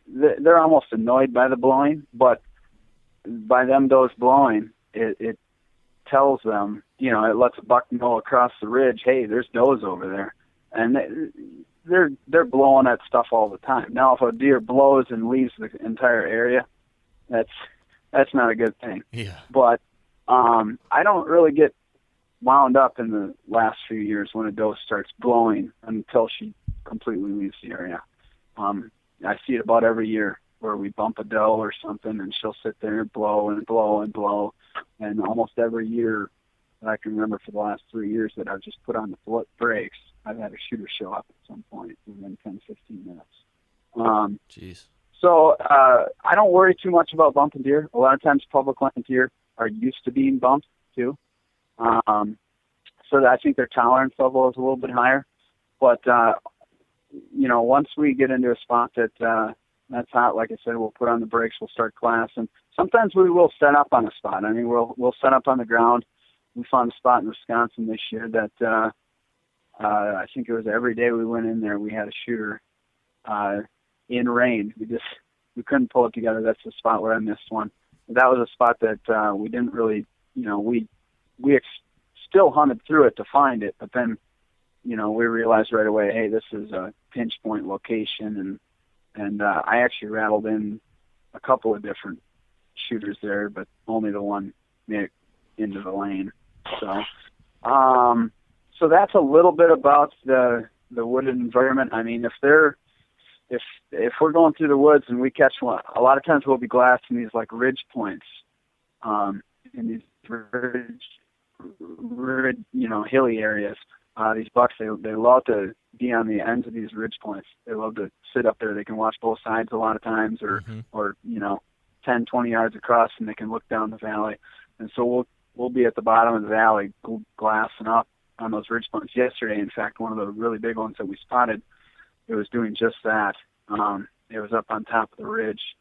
they're almost annoyed by the blowing, but by them does blowing, it tells them, it lets a buck know across the ridge, hey, there's does over there. And they're blowing at stuff all the time. Now, if a deer blows and leaves the entire area, that's not a good thing. Yeah. But I don't really get wound up in the last few years when a doe starts blowing until she completely leaves the area. I see it about every year where we bump a doe or something and she'll sit there and blow and blow and blow. And almost every year that I can remember for the last 3 years that I've just put on the brakes, I've had a shooter show up at some point within 10, 15 minutes. Jeez. So I don't worry too much about bumping deer. A lot of times public land deer are used to being bumped too. So I think their tolerance level is a little bit higher. But, once we get into a spot that's hot, like I said, we'll put on the brakes, we'll start glassing. Sometimes we will set up on a spot. I mean, we'll set up on the ground. We found a spot in Wisconsin this year that I think it was every day we went in there, we had a shooter in rain. We couldn't pull it together. That's the spot where I missed one. That was a spot that we didn't really, we still hunted through it to find it, but then, we realized right away, hey, this is a pinch point location, and I actually rattled in a couple of different shooters there, but only the one made it into the lane. So, so that's a little bit about the wooded environment. I mean, if we're going through the woods and we catch one, a lot of times we'll be glassing these like ridge points, in these hilly areas. These bucks, they love to be on the ends of these ridge points. They love to sit up there. They can watch both sides a lot of times, or 10, 20 yards across, and they can look down the valley. And so we'll be at the bottom of the valley glassing up on those ridge points. Yesterday, in fact, one of the really big ones that we spotted, it was doing just that. It was up on top of the ridge,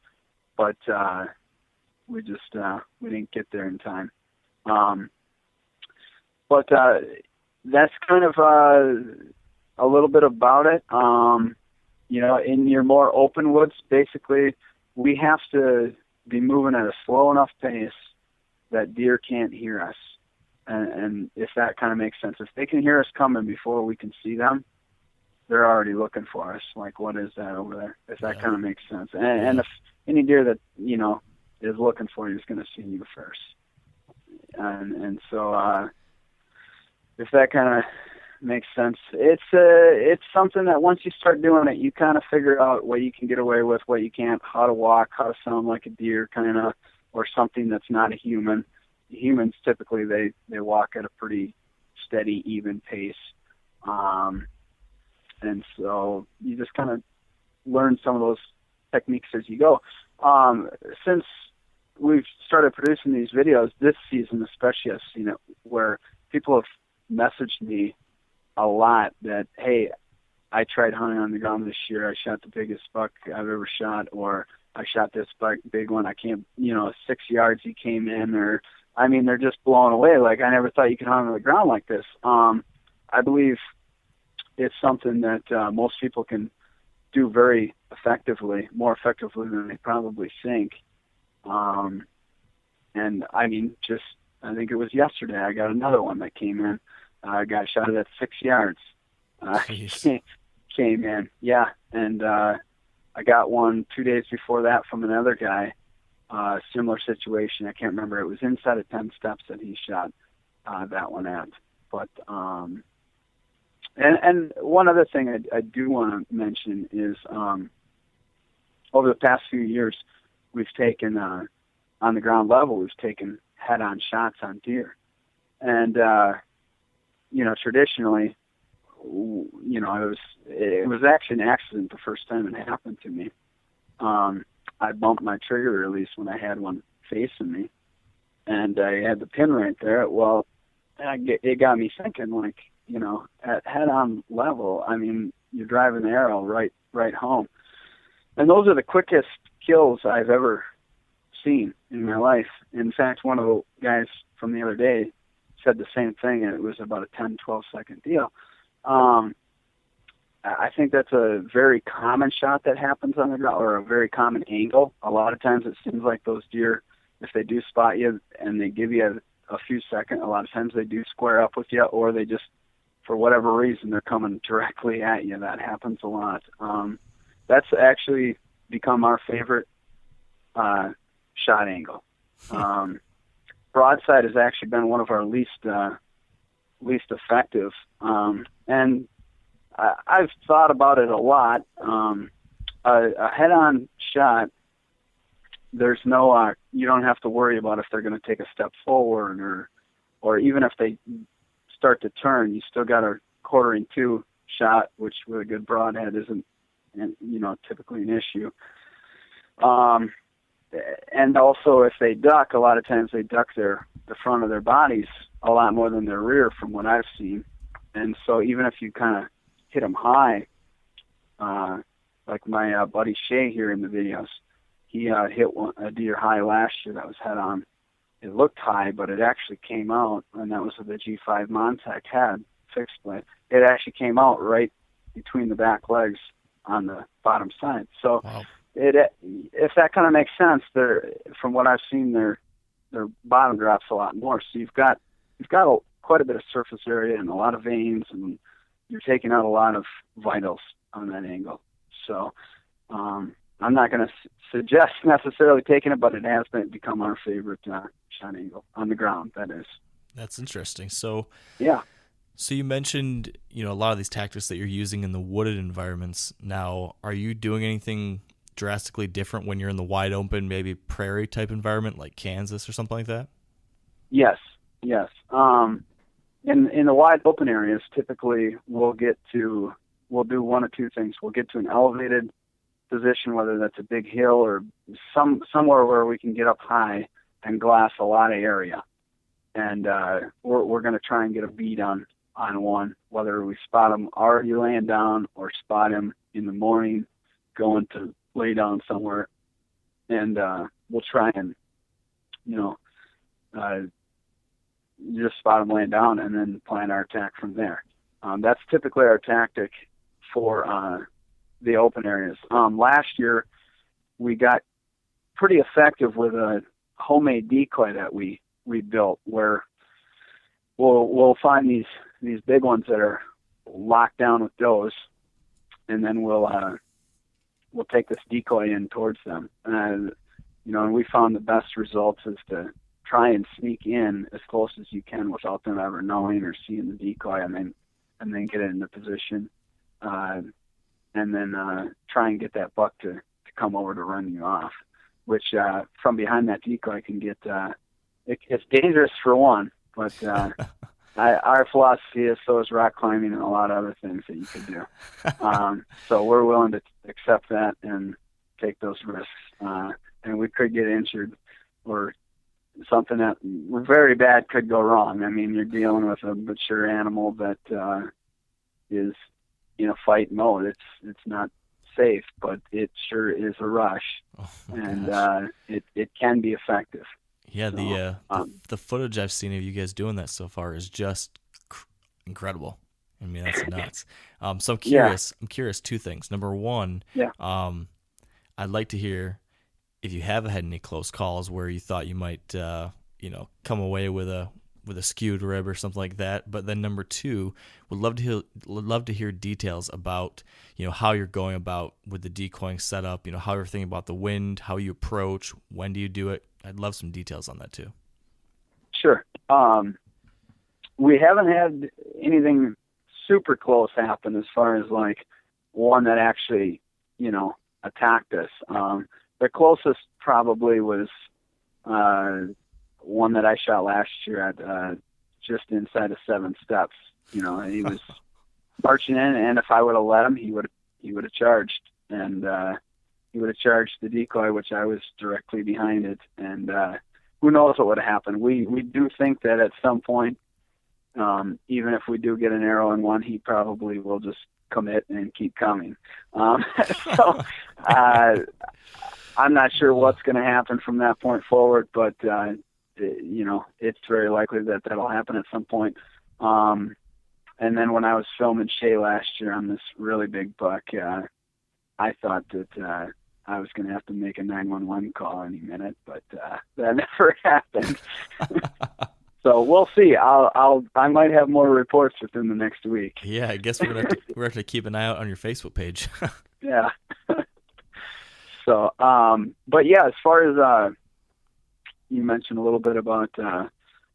but we didn't get there in time. But that's kind of a little bit about it. In your more open woods, basically, we have to be moving at a slow enough pace that deer can't hear us. And if that kind of makes sense, if they can hear us coming before we can see them, they're already looking for us. Like, what is that over there? If that kind of makes sense. And if any deer that, is looking for you is going to see you first. And so if that kind of makes sense, it's something that once you start doing it, you kind of figure out what you can get away with, what you can't, how to walk, how to sound like a deer, kind of, or something that's not a human. Humans typically they walk at a pretty steady, even pace, and so you just kind of learn some of those techniques as you go. Since we've started producing these videos this season, especially, I've seen it where people have messaged me a lot that, hey, I tried hunting on the ground this year. I shot the biggest buck I've ever shot, or I shot this big one. I can't, 6 yards he came in, or, I mean, they're just blown away. Like, I never thought you could hunt on the ground like this. I believe it's something that most people can do very effectively, more effectively than they probably think. And I mean, I think it was yesterday, I got another one that came in. I got shot at 6 yards. Came in, yeah. And I got one 2 days before that from another guy, similar situation. I can't remember. It was inside of 10 steps that he shot that one at. But and one other thing I do want to mention is over the past few years, we've taken on the ground level, we've taken head-on shots on deer, and traditionally, it was actually an accident the first time it happened to me. I bumped my trigger release when I had one facing me, and I had the pin right there. Well, it got me thinking, like, at head-on level, I mean, you're driving the arrow right home. And those are the quickest kills I've ever seen in my life. In fact, one of the guys from the other day said the same thing, and it was about a 10, 12-second deal. I think that's a very common shot that happens on the ground, or a very common angle. A lot of times it seems like those deer, if they do spot you and they give you a few seconds, a lot of times they do square up with you, or they just, for whatever reason, they're coming directly at you. That happens a lot. That's actually become our favorite shot angle. Broadside has actually been one of our least effective. And I've thought about it a lot. A head-on shot, there's no, you don't have to worry about if they're going to take a step forward, or even if they start to turn, you still got a 1/4-2 shot, which with a good broadhead isn't, typically an issue. And also, if they duck, a lot of times they duck the front of their bodies a lot more than their rear, from what I've seen. And so even if you kind of hit them high, like my buddy Shay here in the videos, he hit a deer high last year that was head on. It looked high, but it actually came out, and that was with the G5 Montec head fixed blade. It actually came out right between the back legs on the bottom side. So wow. If that kind of makes sense, from what I've seen, their bottom drops a lot more. So you've got quite a bit of surface area and a lot of veins, and you're taking out a lot of vitals on that angle. So I'm not going to suggest necessarily taking it, but it has become our favorite shot angle on the ground. That is. That's interesting. So yeah. So you mentioned a lot of these tactics that you're using in the wooded environments. Now, are you doing anything drastically different when you're in the wide open, maybe prairie type environment like Kansas or something like that? Yes. In the wide open areas, typically we'll do one or two things. We'll get to an elevated position, whether that's a big hill or somewhere where we can get up high and glass a lot of area. And we're going to try and get a bead on one, whether we spot him already laying down or spot him in the morning going to lay down somewhere. And we'll try and, just spot him laying down and then plan our attack from there. That's typically our tactic for the open areas. Last year, we got pretty effective with a homemade decoy that we built, where we'll find these big ones that are locked down with does, and then we'll take this decoy in towards them. and we found the best results is to try and sneak in as close as you can without them ever knowing or seeing the decoy, and then get it into position, and then try and get that buck to come over to run you off, which from behind that decoy can get it's dangerous for one, but our philosophy is so is rock climbing and a lot of other things that you can do. So we're willing to accept that and take those risks. And we could get injured, or something that very bad could go wrong. I mean, you're dealing with a mature animal that is in a fight mode. It's not safe, but it sure is a rush, and it can be effective. Yeah, the footage I've seen of you guys doing that so far is just incredible. I mean, that's nuts. So I'm curious. Yeah. I'm curious two things. Number one, I'd like to hear if you have had any close calls where you thought you might, come away with a skewed rib or something like that. But then number two, would love to hear details about, how you're going about with the decoying setup. How you're thinking about the wind, how you approach, when do you do it. I'd love some details on that too. Sure. We haven't had anything super close happen as far as like one that actually, attacked us. The closest probably was one that I shot last year at just inside of 7 steps. He was marching in, and if I would have let him, he would have charged, and he would have charged the decoy, which I was directly behind it, and who knows what would have happened. We do think that at some point, even if we do get an arrow in one, he probably will just commit and keep coming. So I'm not sure what's going to happen from that point forward, but it's very likely that that'll happen at some point. And then when I was filming Shay last year on this really big buck, I thought that I was going to have to make a 911 call any minute, but that never happened. So we'll see. I might have more reports within the next week. Yeah, I guess we're gonna have to keep an eye out on your Facebook page. Yeah. So, but yeah, as far as you mentioned a little bit about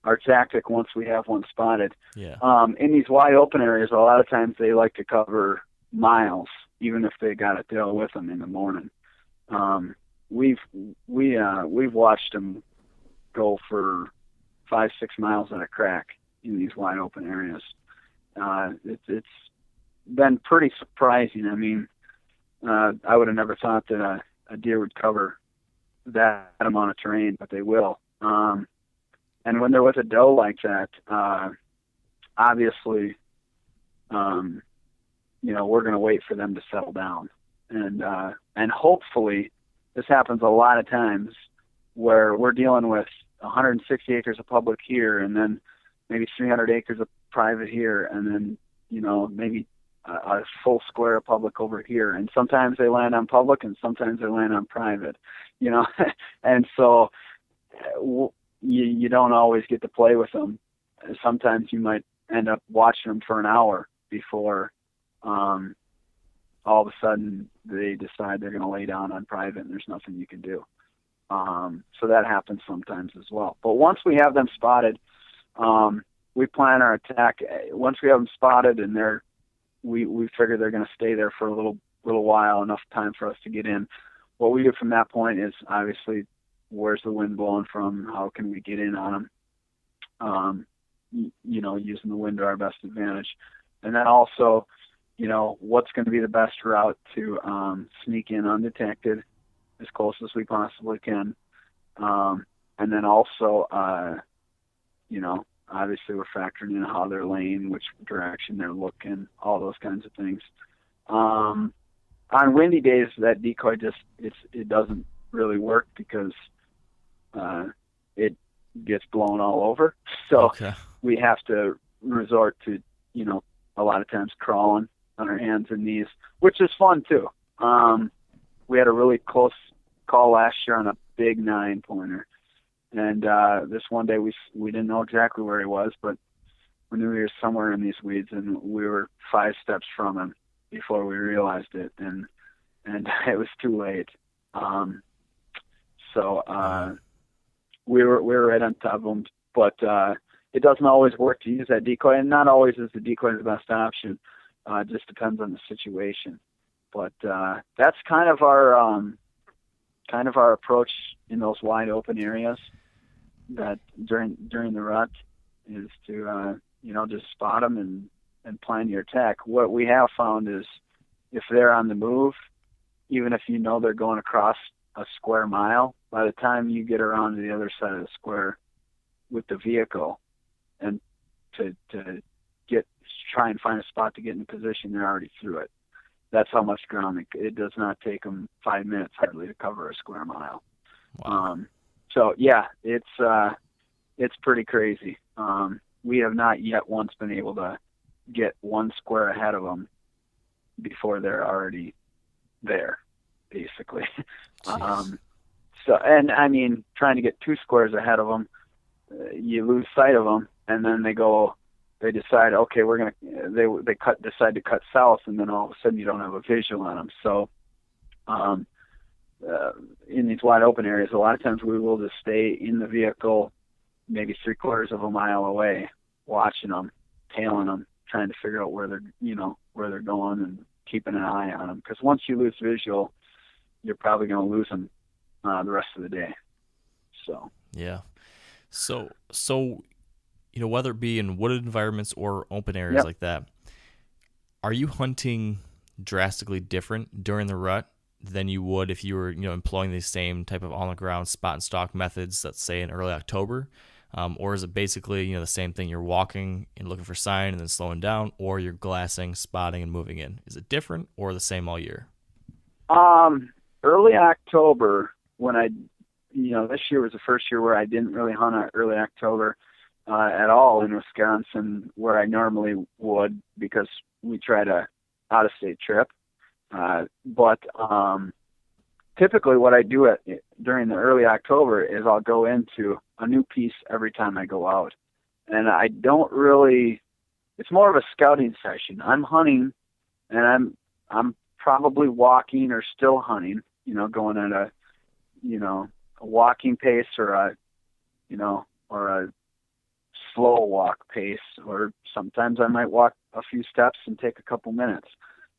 our tactic once we have one spotted. Yeah. In these wide open areas, a lot of times they like to cover miles, even if they got a doe with them in the morning. We've watched them go for 5-6 miles at a crack in these wide open areas. It's been pretty surprising. I mean, I would have never thought that a deer would cover that amount of terrain, but they will. And when they're with a doe like that, obviously, we're going to wait for them to settle down. And hopefully this happens a lot of times where we're dealing with 160 acres of public here, and then maybe 300 acres of private here, and then, maybe a full square of public over here. And sometimes they land on public and sometimes they land on private, and so you don't always get to play with them. Sometimes you might end up watching them for an hour before all of a sudden they decide they're going to lay down on private and there's nothing you can do. So that happens sometimes as well. But once we have them spotted, we plan our attack. Once we have them spotted and we figure they're going to stay there for a little while, enough time for us to get in. What we do from that point is obviously where's the wind blowing from? How can we get in on them? Using the wind to our best advantage. And then also, what's going to be the best route to sneak in undetected as close as we possibly can. And then also, obviously we're factoring in how they're laying, which direction they're looking, all those kinds of things. On windy days, that decoy it doesn't really work because it gets blown all over. So we have to resort to, a lot of times crawling on our hands and knees, which is fun too. We had a really close call last year on a big 9-pointer. And this one day we didn't know exactly where he was, but we knew he was somewhere in these weeds, and we were 5 steps from him before we realized it, and it was too late. So we were right on top of them. But it doesn't always work to use that decoy, and not always is the decoy the best option. It just depends on the situation. But that's kind of our approach in those wide open areas. That during the rut is to just spot them and plan your attack. What we have found is if they're on the move, even if you know they're going across a square mile, by the time you get around to the other side of the square with the vehicle and to try and find a spot to get in position, they're already through it. That's how much ground it does not take them 5 minutes hardly to cover a square mile. Wow. So yeah, it's pretty crazy. We have not yet once been able to get one square ahead of them before they're already there, basically. So, and I mean, trying to get 2 squares ahead of them, you lose sight of them, and then they decide, okay, they decide to cut south, and then all of a sudden you don't have a visual on them. So, in these wide open areas, a lot of times we will just stay in the vehicle, maybe 3/4 of a mile away, watching them, tailing them, trying to figure out where they're going, and keeping an eye on them. Because once you lose visual, you're probably going to lose them the rest of the day. So yeah. So whether it be in wooded environments or open areas like that, are you hunting drastically different during the rut than you would if you were employing the same type of on the ground spot and stalk methods, let's say in early October? Or is it basically the same thing? You're walking and looking for sign and then slowing down, or you're glassing, spotting, and moving in? Is it different or the same all year? Early October, when this year was the first year where I didn't really hunt early October at all in Wisconsin, where I normally would, because we tried a out-of-state trip. But typically what I do during the early October is I'll go into a new piece every time I go out. And I don't really, it's more of a scouting session. I'm hunting, and I'm probably walking or still hunting, going at a walking pace or a slow walk pace, or sometimes I might walk a few steps and take a couple minutes.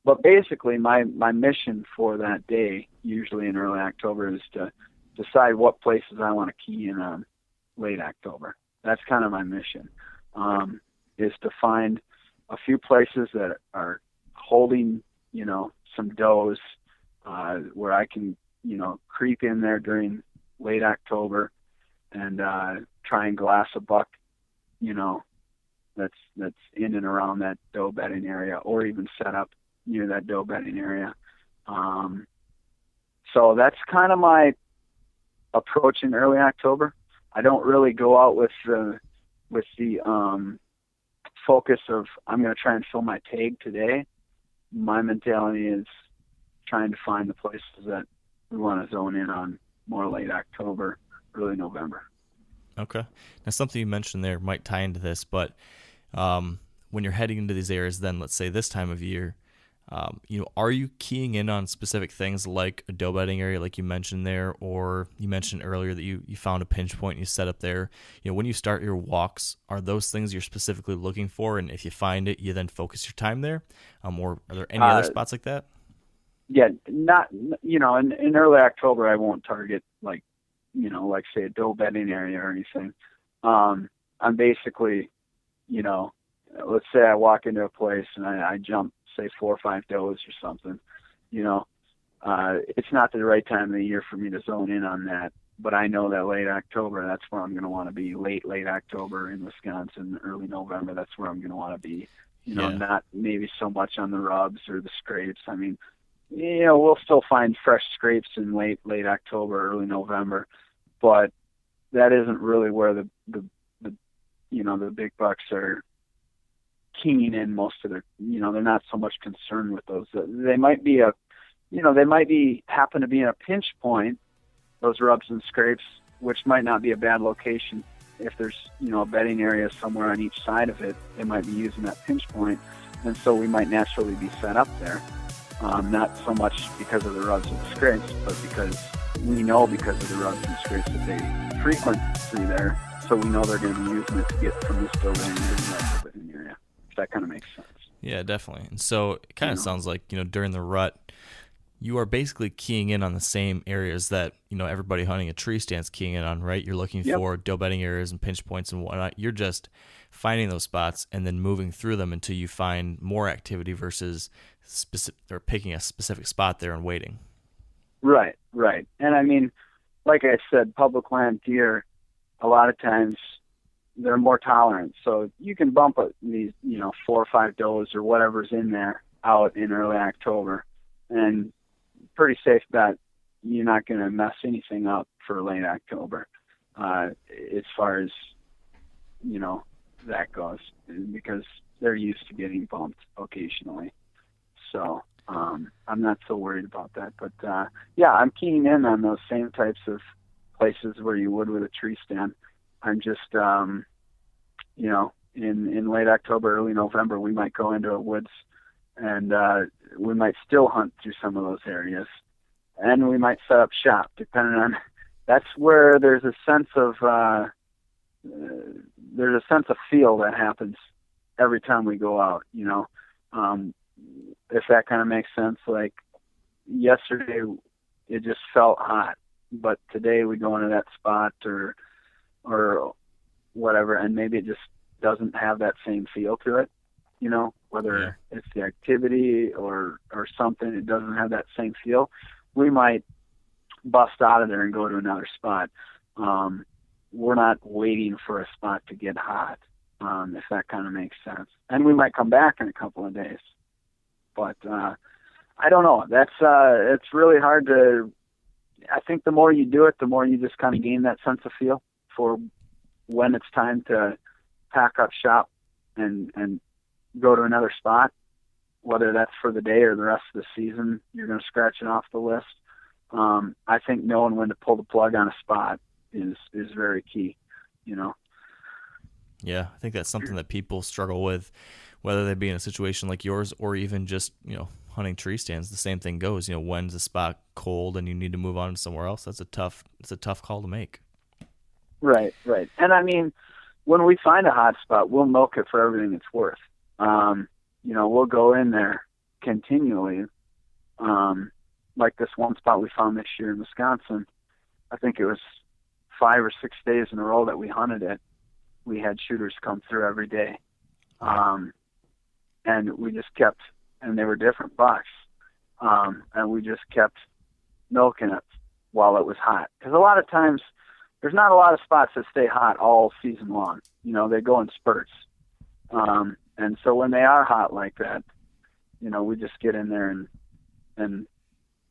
But basically my mission for that day, usually in early October, is to decide what places I want to key in on late October. That's kind of my mission, is to find a few places that are holding, some does, where I can, creep in there during late October and try and glass a buck, that's in and around that doe bedding area, or even set up near that doe bedding area. So that's kind of my approach in early October. I don't really go out with the focus of I'm going to try and fill my tag today. My mentality is trying to find the places that we want to zone in on more late October, early November. Okay. Now, something you mentioned there might tie into this, but when you're heading into these areas, then let's say this time of year, are you keying in on specific things like a doe bedding area, like you mentioned there, or you mentioned earlier that you found a pinch point and you set up there? When you start your walks, are those things you're specifically looking for? And if you find it, you then focus your time there? Or are there any other spots like that? Yeah, not, in early October, I won't target like say a doe bedding area or anything. I'm basically, let's say I walk into a place and I jump, say 4 or 5 does or something, it's not the right time of the year for me to zone in on that. But I know that late October, that's where I'm going to want to be. Late October in Wisconsin, early November, that's where I'm going to want to be. Not maybe so much on the rubs or the scrapes. I mean, we'll still find fresh scrapes in late October, early November, but that isn't really where the big bucks are keying in most of their, they're not so much concerned with those. They might be happen to be in a pinch point, those rubs and scrapes, which might not be a bad location. If there's, a bedding area somewhere on each side of it, they might be using that pinch point. And so we might naturally be set up there. Not so much because of the rubs and scrapes, but because, we know because of the rubs and scrapes that they frequent through there, so we know they're going to be using it to get from this building to the next building area. If that kind of makes sense. Yeah, definitely. And so it kind of sounds like, during the rut, you are basically keying in on the same areas that, everybody hunting a tree stand's keying in on, right? You're looking for doe bedding areas and pinch points and whatnot. You're just finding those spots and then moving through them until you find more activity versus picking a specific spot there and waiting. Right. And I mean, like I said, public land deer, a lot of times they're more tolerant. So you can bump these, 4 or 5 does or whatever's in there out in early October, and pretty safe bet you're not going to mess anything up for late October, as far as, that goes, because they're used to getting bumped occasionally. So I'm not so worried about that. But, I'm keying in on those same types of places where you would with a tree stand. I'm just, in late October, early November, we might go into a woods and we might still hunt through some of those areas. And we might set up shop, depending on. That's where there's a sense of feel that happens every time we go out. If that kind of makes sense. Like yesterday, it just felt hot, but today we go into that spot or whatever, and maybe it just doesn't have that same feel to it. Whether it's the activity or something, it doesn't have that same feel. We might bust out of there and go to another spot. We're not waiting for a spot to get hot, if that kind of makes sense. And we might come back in a couple of days. But I don't know. That's it's really hard to. I think the more you do it, the more you just kind of gain that sense of feel for when it's time to pack up shop and go to another spot. Whether that's for the day or the rest of the season, you're going to scratch it off the list. I think knowing when to pull the plug on a spot is very key. Yeah, I think that's something that people struggle with, whether they be in a situation like yours or even just, hunting tree stands. The same thing goes. When's the spot cold and you need to move on to somewhere else? It's a tough call to make. Right. And I mean, when we find a hot spot, we'll milk it for everything it's worth. We'll go in there continually. Like this one spot we found this year in Wisconsin, I think it was 5 or 6 days in a row that we hunted it. We had shooters come through every day. And we just kept, and they were different bucks. And we just kept milking it while it was hot. Because a lot of times, there's not a lot of spots that stay hot all season long. They go in spurts. And so when they are hot like that, we just get in there and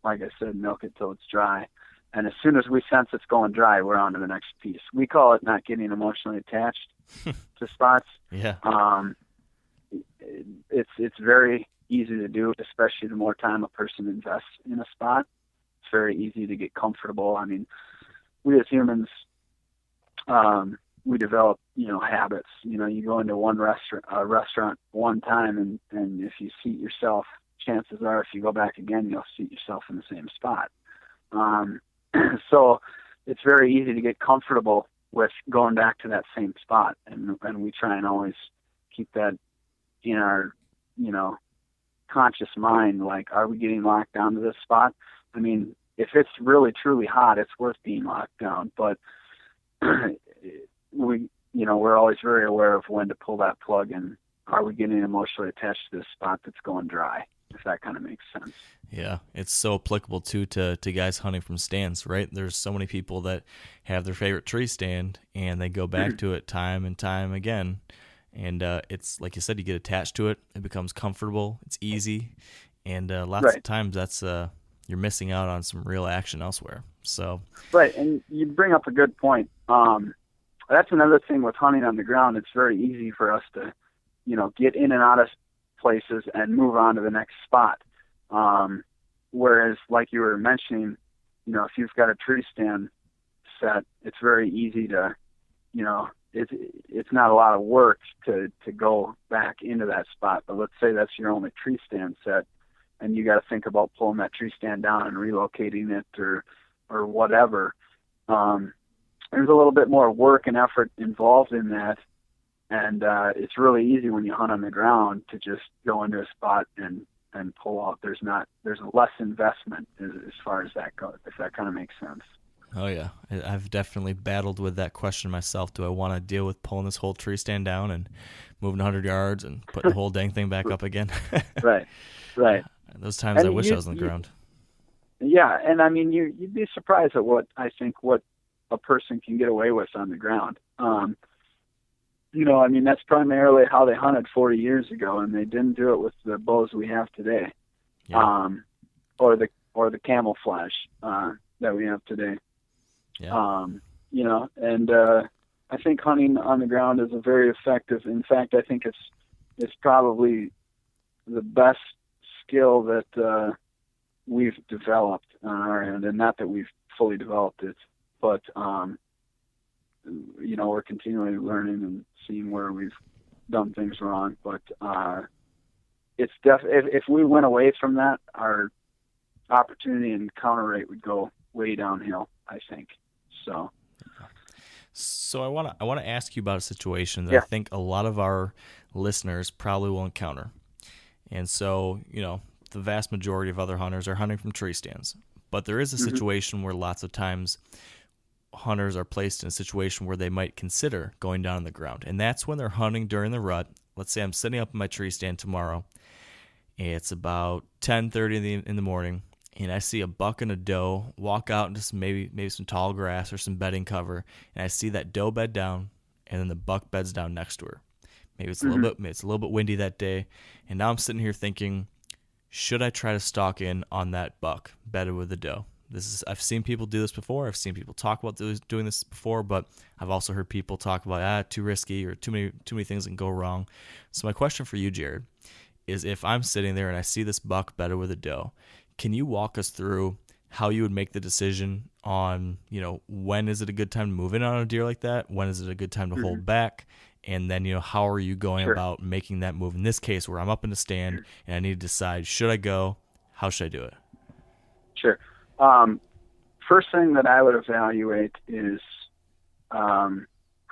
like I said, milk it till it's dry. And as soon as we sense it's going dry, we're on to the next piece. We call it not getting emotionally attached to spots. Yeah. It's very easy to do, especially the more time a person invests in a spot. It's very easy to get comfortable. I mean, we as humans, we develop, habits. You go into a restaurant one time, and if you seat yourself, chances are if you go back again, you'll seat yourself in the same spot. So it's very easy to get comfortable with going back to that same spot. And we try and always keep that in our, conscious mind. Like, are we getting locked down to this spot? I mean, if it's really, truly hot, it's worth being locked down. But we're always very aware of when to pull that plug, and are we getting emotionally attached to this spot that's going dry, if that kind of makes sense. Yeah, it's so applicable too to guys hunting from stands, right? There's so many people that have their favorite tree stand and they go back to it time and time again. And it's like you said, you get attached to it. It becomes comfortable. It's easy. And lots of times that's you're missing out on some real action elsewhere. So right, and you bring up a good point. That's another thing with hunting on the ground. It's very easy for us to, get in and out of places and move on to the next spot. Whereas, like you were mentioning, if you've got a tree stand set, it's very easy to, it's not a lot of work to go back into that spot. But let's say that's your only tree stand set, and you got to think about pulling that tree stand down and relocating it, or or whatever. There's a little bit more work and effort involved in that. And it's really easy when you hunt on the ground to just go into a spot and pull out. There's less investment as far as that goes, if that kind of makes sense. Oh, yeah. I've definitely battled with that question myself. Do I want to deal with pulling this whole tree stand down and moving 100 yards and putting the whole dang thing back up again? Right. Those times And I wish I was on the ground. Yeah, and I mean, you'd be surprised at what a person can get away with on the ground. I mean, that's primarily how they hunted 40 years ago, and they didn't do it with the bows we have today, Yeah. or the camouflage that we have today. Yeah. And I think hunting on the ground is a very effective. In fact, I think it's probably the best skill that we've developed on our end, and not that we've fully developed it, but we're continually learning and seeing where we've done things wrong. But it's if we went away from that, our opportunity and counter rate would go way downhill, I think. So I want to ask you about a situation that Yeah. I think a lot of our listeners probably will encounter. And so, the vast majority of other hunters are hunting from tree stands. But there is a situation where lots of times hunters are placed in a situation where they might consider going down on the ground. And that's when they're hunting during the rut. Let's say I'm sitting up in my tree stand tomorrow. It's about 10:30 in the morning, and I see a buck and a doe walk out into maybe some tall grass or some bedding cover, and I see that doe bed down, and then the buck beds down next to her. Maybe it's a little bit windy that day, and now I'm sitting here thinking, should I try to stalk in on that buck bedded with the doe? I've seen people do this before. I've seen people talk about doing this before, but I've also heard people talk about too risky or too many things that can go wrong. So my question for you, Jared, is if I'm sitting there and I see this buck bedded with a doe, can you walk us through how you would make the decision on, when is it a good time to move in on a deer like that? When is it a good time to hold back? And then, how are you going about making that move? In this case, where I'm up in the stand and I need to decide, should I go? How should I do it? Sure. First thing that I would evaluate is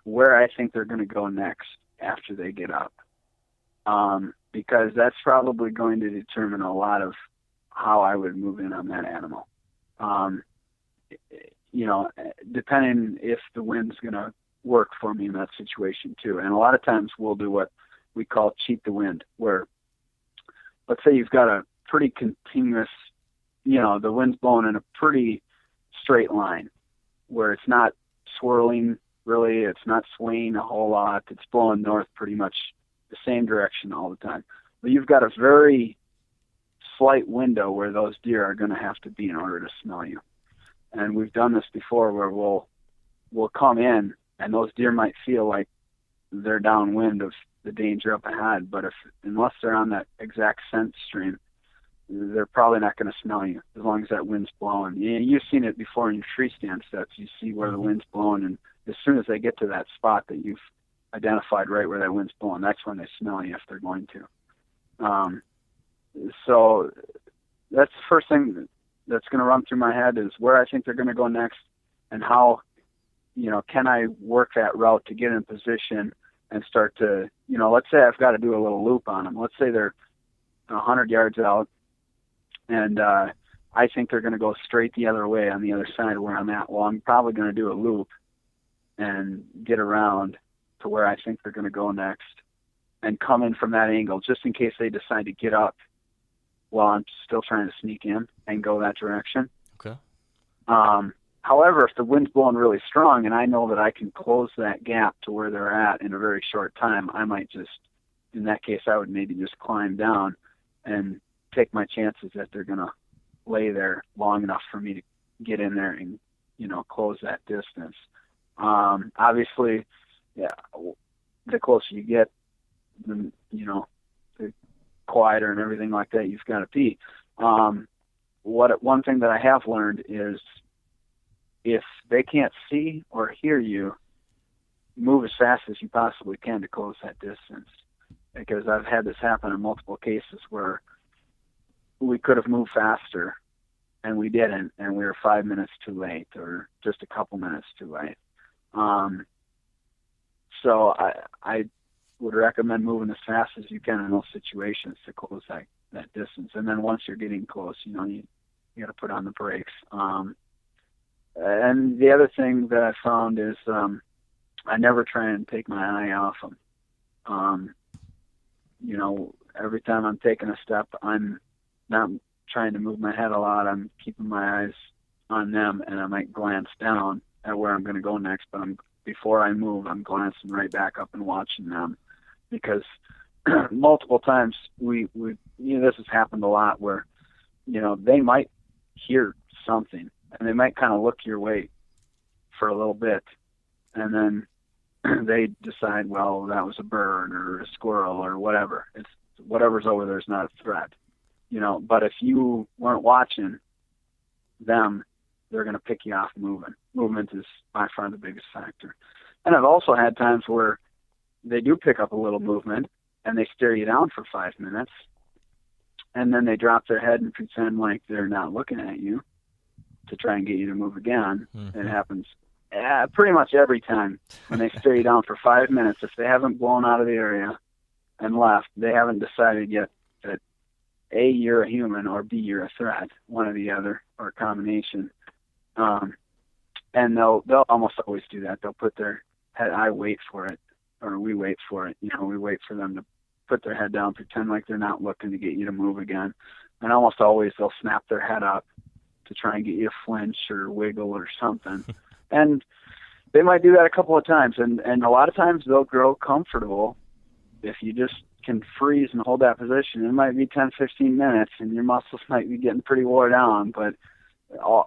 where I think they're going to go next after they get up, because that's probably going to determine a lot of how I would move in on that animal. Depending if the wind's going to work for me in that situation too. And a lot of times we'll do what we call cheat the wind, where let's say you've got a pretty continuous, the wind's blowing in a pretty straight line where it's not swirling really, it's not swaying a whole lot, it's blowing north pretty much the same direction all the time. But you've got a very slight window where those deer are going to have to be in order to smell you. And we've done this before where we'll come in and those deer might feel like they're downwind of the danger up ahead, but unless they're on that exact scent stream, they're probably not going to smell you as long as that wind's blowing. You've seen it before in your tree stand sets. You see where the wind's blowing, and as soon as they get to that spot that you've identified right where that wind's blowing, that's when they smell you if they're going to. So that's the first thing that's going to run through my head is where I think they're going to go next and how, can I work that route to get in position and start to, let's say I've got to do a little loop on them. Let's say they're 100 yards out, and I think they're going to go straight the other way on the other side where I'm at. Well, I'm probably going to do a loop and get around to where I think they're going to go next and come in from that angle just in case they decide to get up while I'm still trying to sneak in and go that direction. Okay. However, if the wind's blowing really strong and I know that I can close that gap to where they're at in a very short time, I might just, in that case, I would maybe just climb down and take my chances that they're going to lay there long enough for me to get in there and, close that distance. Obviously, the closer you get, the quieter and everything like that you've got to be. One thing that I have learned is if they can't see or hear you, move as fast as you possibly can to close that distance. Because I've had this happen in multiple cases where we could have moved faster and we didn't, and we were 5 minutes too late, or just a couple minutes too late. So I would recommend moving as fast as you can in those situations to close that distance. And then once you're getting close, you got to put on the brakes. And the other thing that I found is I never try and take my eye off them. Every time I'm taking a step, I'm not trying to move my head a lot. I'm keeping my eyes on them, and I might glance down at where I'm going to go next, but before I move, I'm glancing right back up and watching them, because multiple times this has happened a lot where, they might hear something and they might kind of look your way for a little bit, and then they decide, well, that was a bird or a squirrel or whatever. It's whatever's over there is not a threat, but if you weren't watching them, they're going to pick you off moving. Movement is by far the biggest factor. And I've also had times where they do pick up a little movement and they stare you down for 5 minutes, and then they drop their head and pretend like they're not looking at you to try and get you to move again. Mm-hmm. It happens pretty much every time. When they stare you down for 5 minutes, if they haven't blown out of the area and left, they haven't decided yet that A, you're a human, or B, you're a threat, one or the other, or a combination. And they'll almost always do that. They'll put their head, I wait for it, or we wait for it. We wait for them to put their head down, pretend like they're not looking to get you to move again. And almost always they'll snap their head up to try and get you to flinch or wiggle or something. And they might do that a couple of times. And a lot of times they'll grow comfortable if you just can freeze and hold that position. It might be 10, 15 minutes, and your muscles might be getting pretty wore down, but a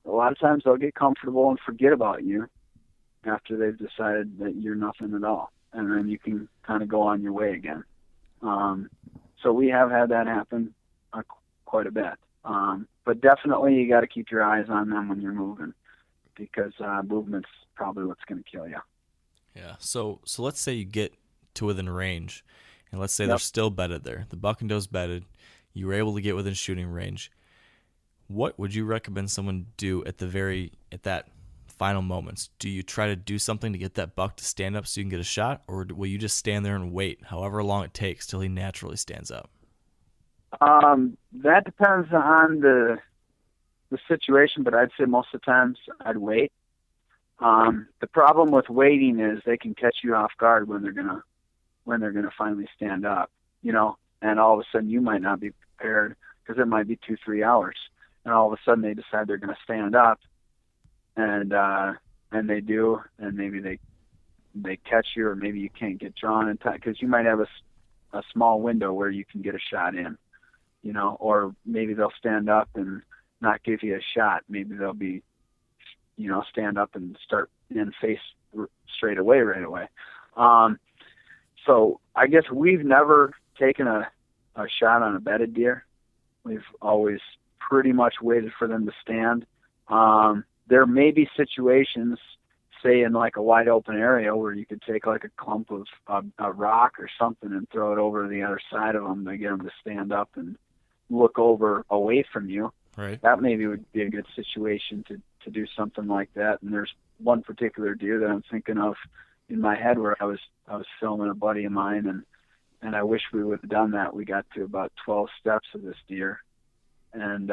lot of times they'll get comfortable and forget about you after they've decided that you're nothing at all, and then you can kind of go on your way again. So we have had that happen quite a bit. But definitely you got to keep your eyes on them when you're moving, because movement's probably what's going to kill you. Yeah. So let's say you get to within range, and let's say they're still bedded there. The buck and doe's bedded. You were able to get within shooting range. What would you recommend someone do at that final moments? Do you try to do something to get that buck to stand up so you can get a shot, or will you just stand there and wait however long it takes till he naturally stands up? That depends on the situation, but I'd say most of the times I'd wait. The problem with waiting is they can catch you off guard when they're gonna finally stand up, and all of a sudden you might not be prepared, because it might be 2-3 hours. And all of a sudden they decide they're going to stand up, and they do, and maybe they catch you, or maybe you can't get drawn in time, because you might have a small window where you can get a shot in, or maybe they'll stand up and not give you a shot. Maybe they'll be, stand up and start in face straight away, right away. So I guess we've never taken a shot on a bedded deer. We've always pretty much waited for them to stand. There may be situations, say in like a wide open area, where you could take like a clump of a rock or something and throw it over to the other side of them to get them to stand up and look over away from you. Right. That maybe would be a good situation to do something like that. And there's one particular deer that I'm thinking of in my head where I was filming a buddy of mine, and I wish we would have done that. We got to about 12 steps of this deer, and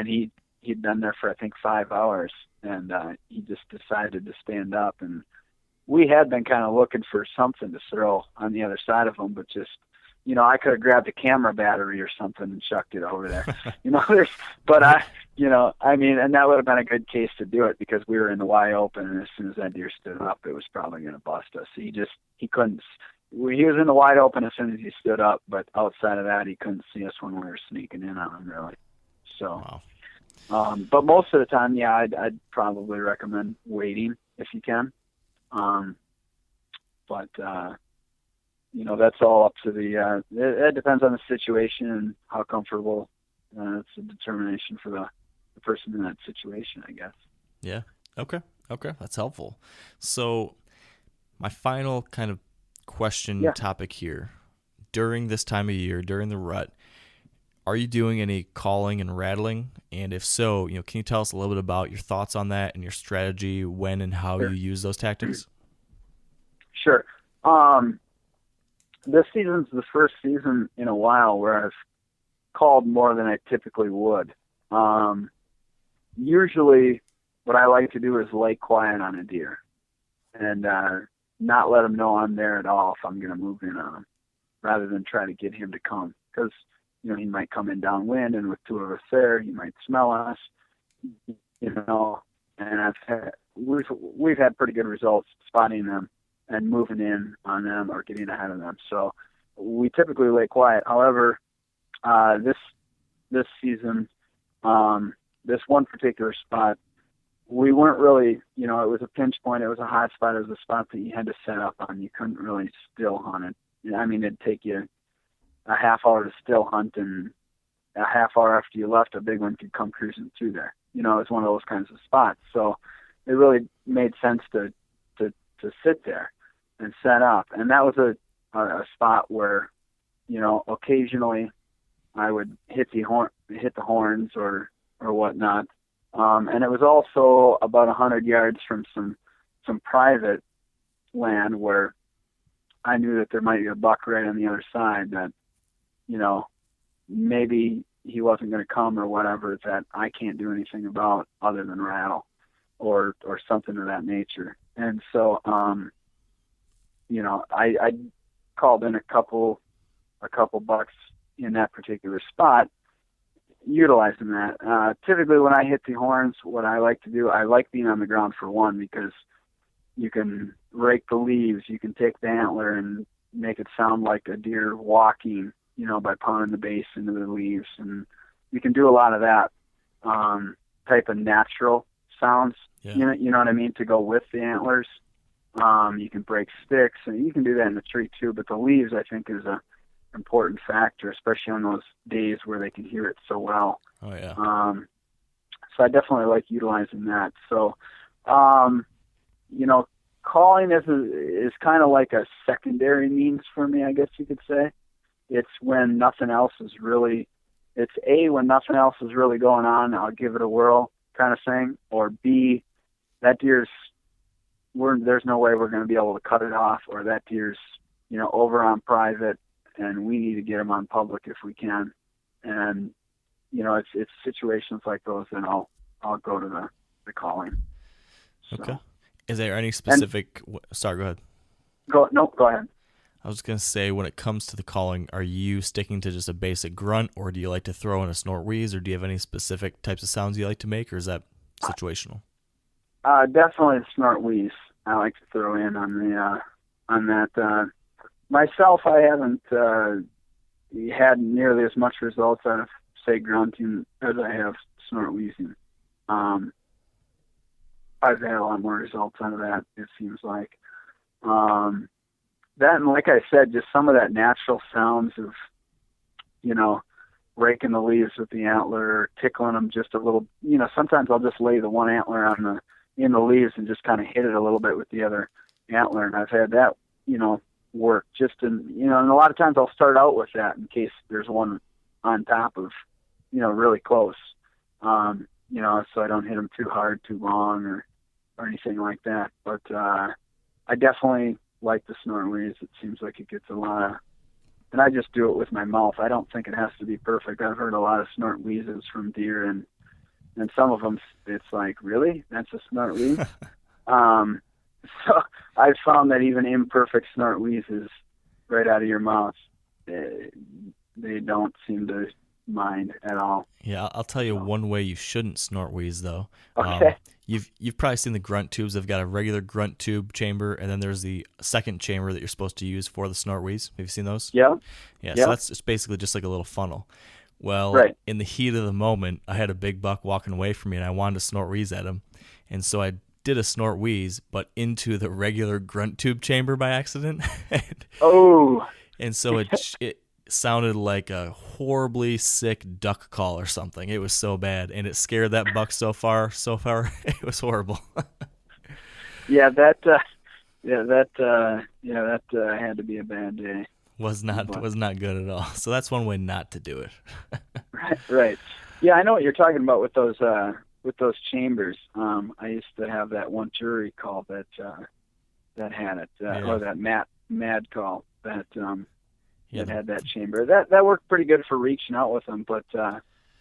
he'd been there for I think 5 hours, and he just decided to stand up. And we had been kind of looking for something to throw on the other side of him, but just, I could have grabbed a camera battery or something and chucked it over there. And that would have been a good case to do it, because we were in the wide open, and as soon as that deer stood up, it was probably going to bust us. He couldn't. He was in the wide open as soon as he stood up, but outside of that, he couldn't see us when we were sneaking in on him, really. So, wow. But most of the time, yeah, I'd probably recommend waiting if you can. But that's all up to it depends on the situation and how comfortable. It's a determination for the person in that situation, I guess. Yeah. Okay. That's helpful. So my final kind of question topic here, during this time of year, during the rut, are you doing any calling and rattling? And if so, can you tell us a little bit about your thoughts on that and your strategy, when and how Sure. you use those tactics? Sure. This season's the first season in a while where I've called more than I typically would. Usually what I like to do is lay quiet on a deer and not let him know I'm there at all if I'm going to move in on him, rather than try to get him to come. Because, he might come in downwind, and with two of us there, he might smell us, and we've had pretty good results spotting them and moving in on them or getting ahead of them. So we typically lay quiet. However, this season, this one particular spot, we weren't really, it was a pinch point. It was a hot spot. It was a spot that you had to set up on. You couldn't really still hunt it. I mean, it'd take you a half hour to still hunt, and a half hour after you left, a big one could come cruising through there. It's one of those kinds of spots. So it really made sense to sit there and set up. And that was a spot where, occasionally I would hit the horns or whatnot. And it was also about 100 yards from some private land where I knew that there might be a buck right on the other side that, maybe he wasn't going to come or whatever, that I can't do anything about other than rattle or something of that nature. And so, I called in a couple bucks in that particular spot, utilizing that. Typically when I hit the horns, what I like to do, I like being on the ground for one, because you can rake the leaves, you can take the antler and make it sound like a deer walking, by pounding the base into the leaves. And you can do a lot of that type of natural sounds, Yeah. you know what I mean, to go with the antlers. You can break sticks, and you can do that in the tree too, but the leaves, I think, is a important factor, especially on those days where they can hear it so well. Oh, yeah. So I definitely like utilizing that. So, calling is kind of like a secondary means for me, I guess you could say. It's when nothing else is really, when nothing else is really going on, I'll give it a whirl kind of thing, or B, that deer's, there's no way we're going to be able to cut it off, or that deer's, over on private, and we need to get him on public if we can. And, it's situations like those, and I'll go to the calling. So. Okay. Is there any specific, sorry, go ahead. Go ahead. I was going to say, when it comes to the calling, are you sticking to just a basic grunt, or do you like to throw in a snort wheeze, or do you have any specific types of sounds you like to make, or is that situational? Definitely a snort wheeze I like to throw in on that. Myself, I haven't had nearly as much results out of, say, grunting as I have snort wheezing. I've had a lot more results out of that, it seems like. That, and like I said, just some of that natural sounds of, raking the leaves with the antler, or tickling them just a little. Sometimes I'll just lay the one antler in the leaves and just kind of hit it a little bit with the other antler, and I've had that, work just in, and a lot of times I'll start out with that in case there's one on top of, really close, so I don't hit them too hard, too long, or anything like that. But I definitely like the snort wheeze. It seems like it gets a lot of, and I just do it with my mouth. I don't think it has to be perfect. I've heard a lot of snort wheezes from deer, and some of them, it's like, really? That's a snort wheeze? So I've found that even imperfect snort wheezes right out of your mouth, they don't seem to mind at all. Yeah, I'll tell you one way you shouldn't snort wheeze, though. Okay. You've probably seen the grunt tubes. They've got a regular grunt tube chamber, and then there's the second chamber that you're supposed to use for the snort wheeze. Have you seen those? Yeah. Yeah, Yeah. so that's just basically just like a little funnel. Well, Right. in the heat of the moment, I had a big buck walking away from me, and I wanted to snort wheeze at him. And so I did a snort wheeze, but into the regular grunt tube chamber by accident. Oh. And so it sounded like a horribly sick duck call or something. It was so bad, and it scared that buck so far. It was horrible. Yeah, that had to be a bad day. Was not good at all. So that's one way not to do it. Right. Yeah, I know what you're talking about with those chambers. I used to have that one jury call that had it, or that mad call that had that chamber. That worked pretty good for reaching out with them. But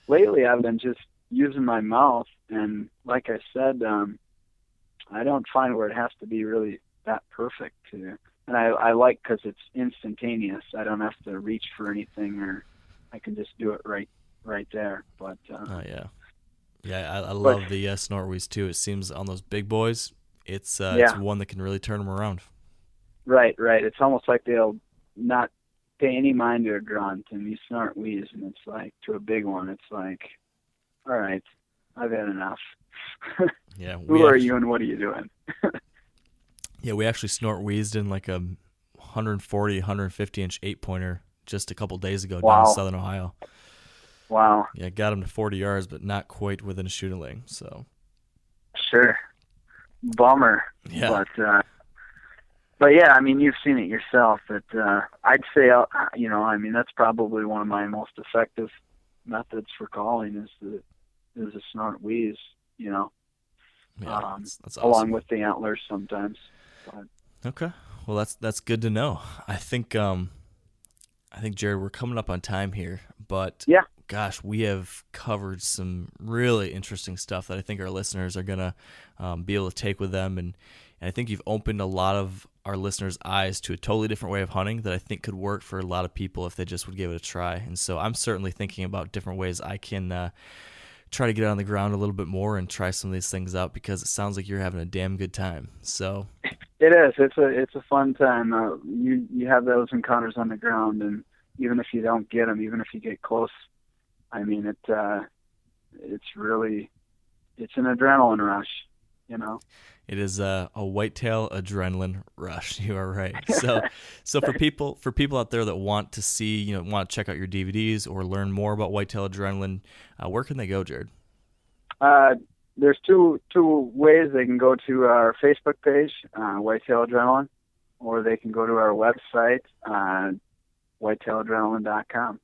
lately, I've been just using my mouth, and like I said, I don't find where it has to be really that perfect. And I like because it's instantaneous. I don't have to reach for anything, or I can just do it right there. But I love the snort wheeze too. It seems on those big boys, it's one that can really turn them around. Right. It's almost like they'll not pay any mind to a grunt, and you snort wheeze, and it's like, to a big one, it's like, all right, I've had enough. Yeah. Who are you and what are you doing? Yeah, we actually snort wheezed in like a 140, 150-inch 8-pointer just a couple days ago down in southern Ohio. Wow. Yeah, got him to 40 yards, but not quite within a shooting lane. So. Sure. Bummer. Yeah. But yeah, I mean, you've seen it yourself. That I'd say, that's probably one of my most effective methods for calling is a snort wheeze. Yeah, that's awesome. Along with the antlers sometimes. But. Okay. Well, that's good to know. I think Jared, we're coming up on time here, but yeah. Gosh, we have covered some really interesting stuff that I think our listeners are gonna be able to take with them, and I think you've opened a lot of our listeners' eyes to a totally different way of hunting that I think could work for a lot of people if they just would give it a try. And so I'm certainly thinking about different ways I can try to get on the ground a little bit more and try some of these things out, because it sounds like you're having a damn good time. So it is. It's a fun time. You have those encounters on the ground, and even if you don't get them, even if you get close, I mean, it's an adrenaline rush, you know. It is a whitetail adrenaline rush. You are right. So for people out there that want to see, want to check out your DVDs or learn more about whitetail adrenaline, where can they go, Jared? There's two ways. They can go to our Facebook page, Whitetail Adrenaline, or they can go to our website, whitetailadrenaline.com.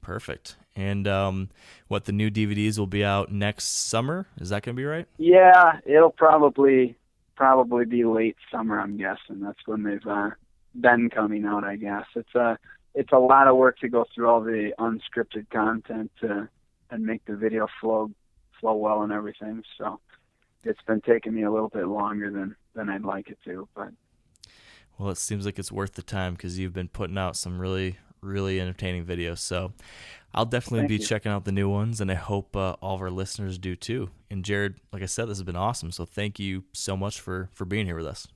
Perfect. And the new DVDs will be out next summer? Is that going to be right? Yeah, it'll probably be late summer, I'm guessing. That's when they've been coming out, I guess. It's a lot of work to go through all the unscripted content and make the video flow well and everything. So it's been taking me a little bit longer than I'd like it to. But well, it seems like it's worth the time because you've been putting out some really, really entertaining videos. So I'll definitely be checking out the new ones, and I hope all of our listeners do too. And Jared, like I said, this has been awesome. So thank you so much for being here with us.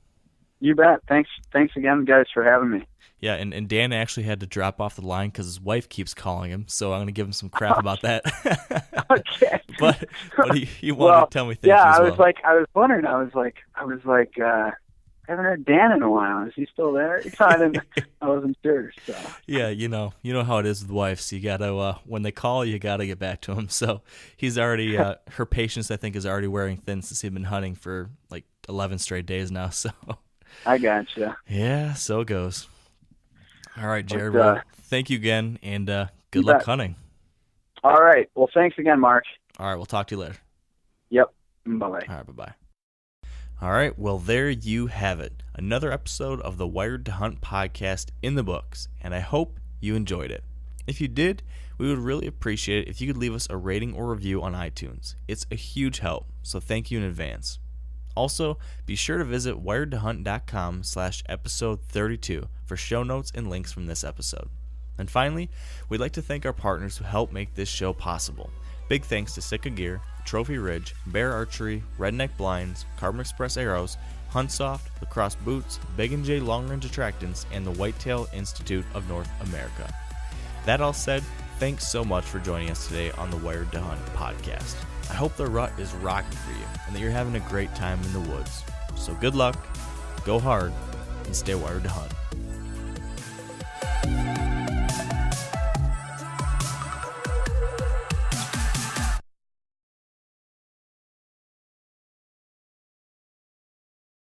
You bet. Thanks again, guys, for having me. Yeah, and Dan actually had to drop off the line because his wife keeps calling him, so I'm going to give him some crap about that. Okay. but he wanted to tell me thank you as well. I was wondering, I haven't heard Dan in a while. Is he still there? I wasn't sure. So. Yeah, you know how it is with wives. You gotta when they call, you gotta get back to them. So he's already her patience, I think, is already wearing thin since he's been hunting for like 11 straight days now. So I gotcha. Yeah, so it goes. All right, Jared. Well, thank you again, and good luck hunting. All right. Well, thanks again, Mark. All right, we'll talk to you later. Yep. Bye-bye. All right, bye-bye. All right, well, there you have it. Another episode of the Wired to Hunt podcast in the books, and I hope you enjoyed it. If you did, we would really appreciate it if you could leave us a rating or review on iTunes. It's a huge help, so thank you in advance. Also, be sure to visit wiredtohunt.com/episode 32 for show notes and links from this episode. And finally, we'd like to thank our partners who help make this show possible. Big thanks to Sitka Gear, Trophy Ridge, Bear Archery, Redneck Blinds, Carbon Express Arrows, Huntsoft, Lacrosse Boots, Big & J Long Range Attractants, and the Whitetail Institute of North America. That all said, thanks so much for joining us today on the Wired to Hunt podcast. I hope the rut is rocking for you and that you're having a great time in the woods. So good luck, go hard, and stay wired to hunt.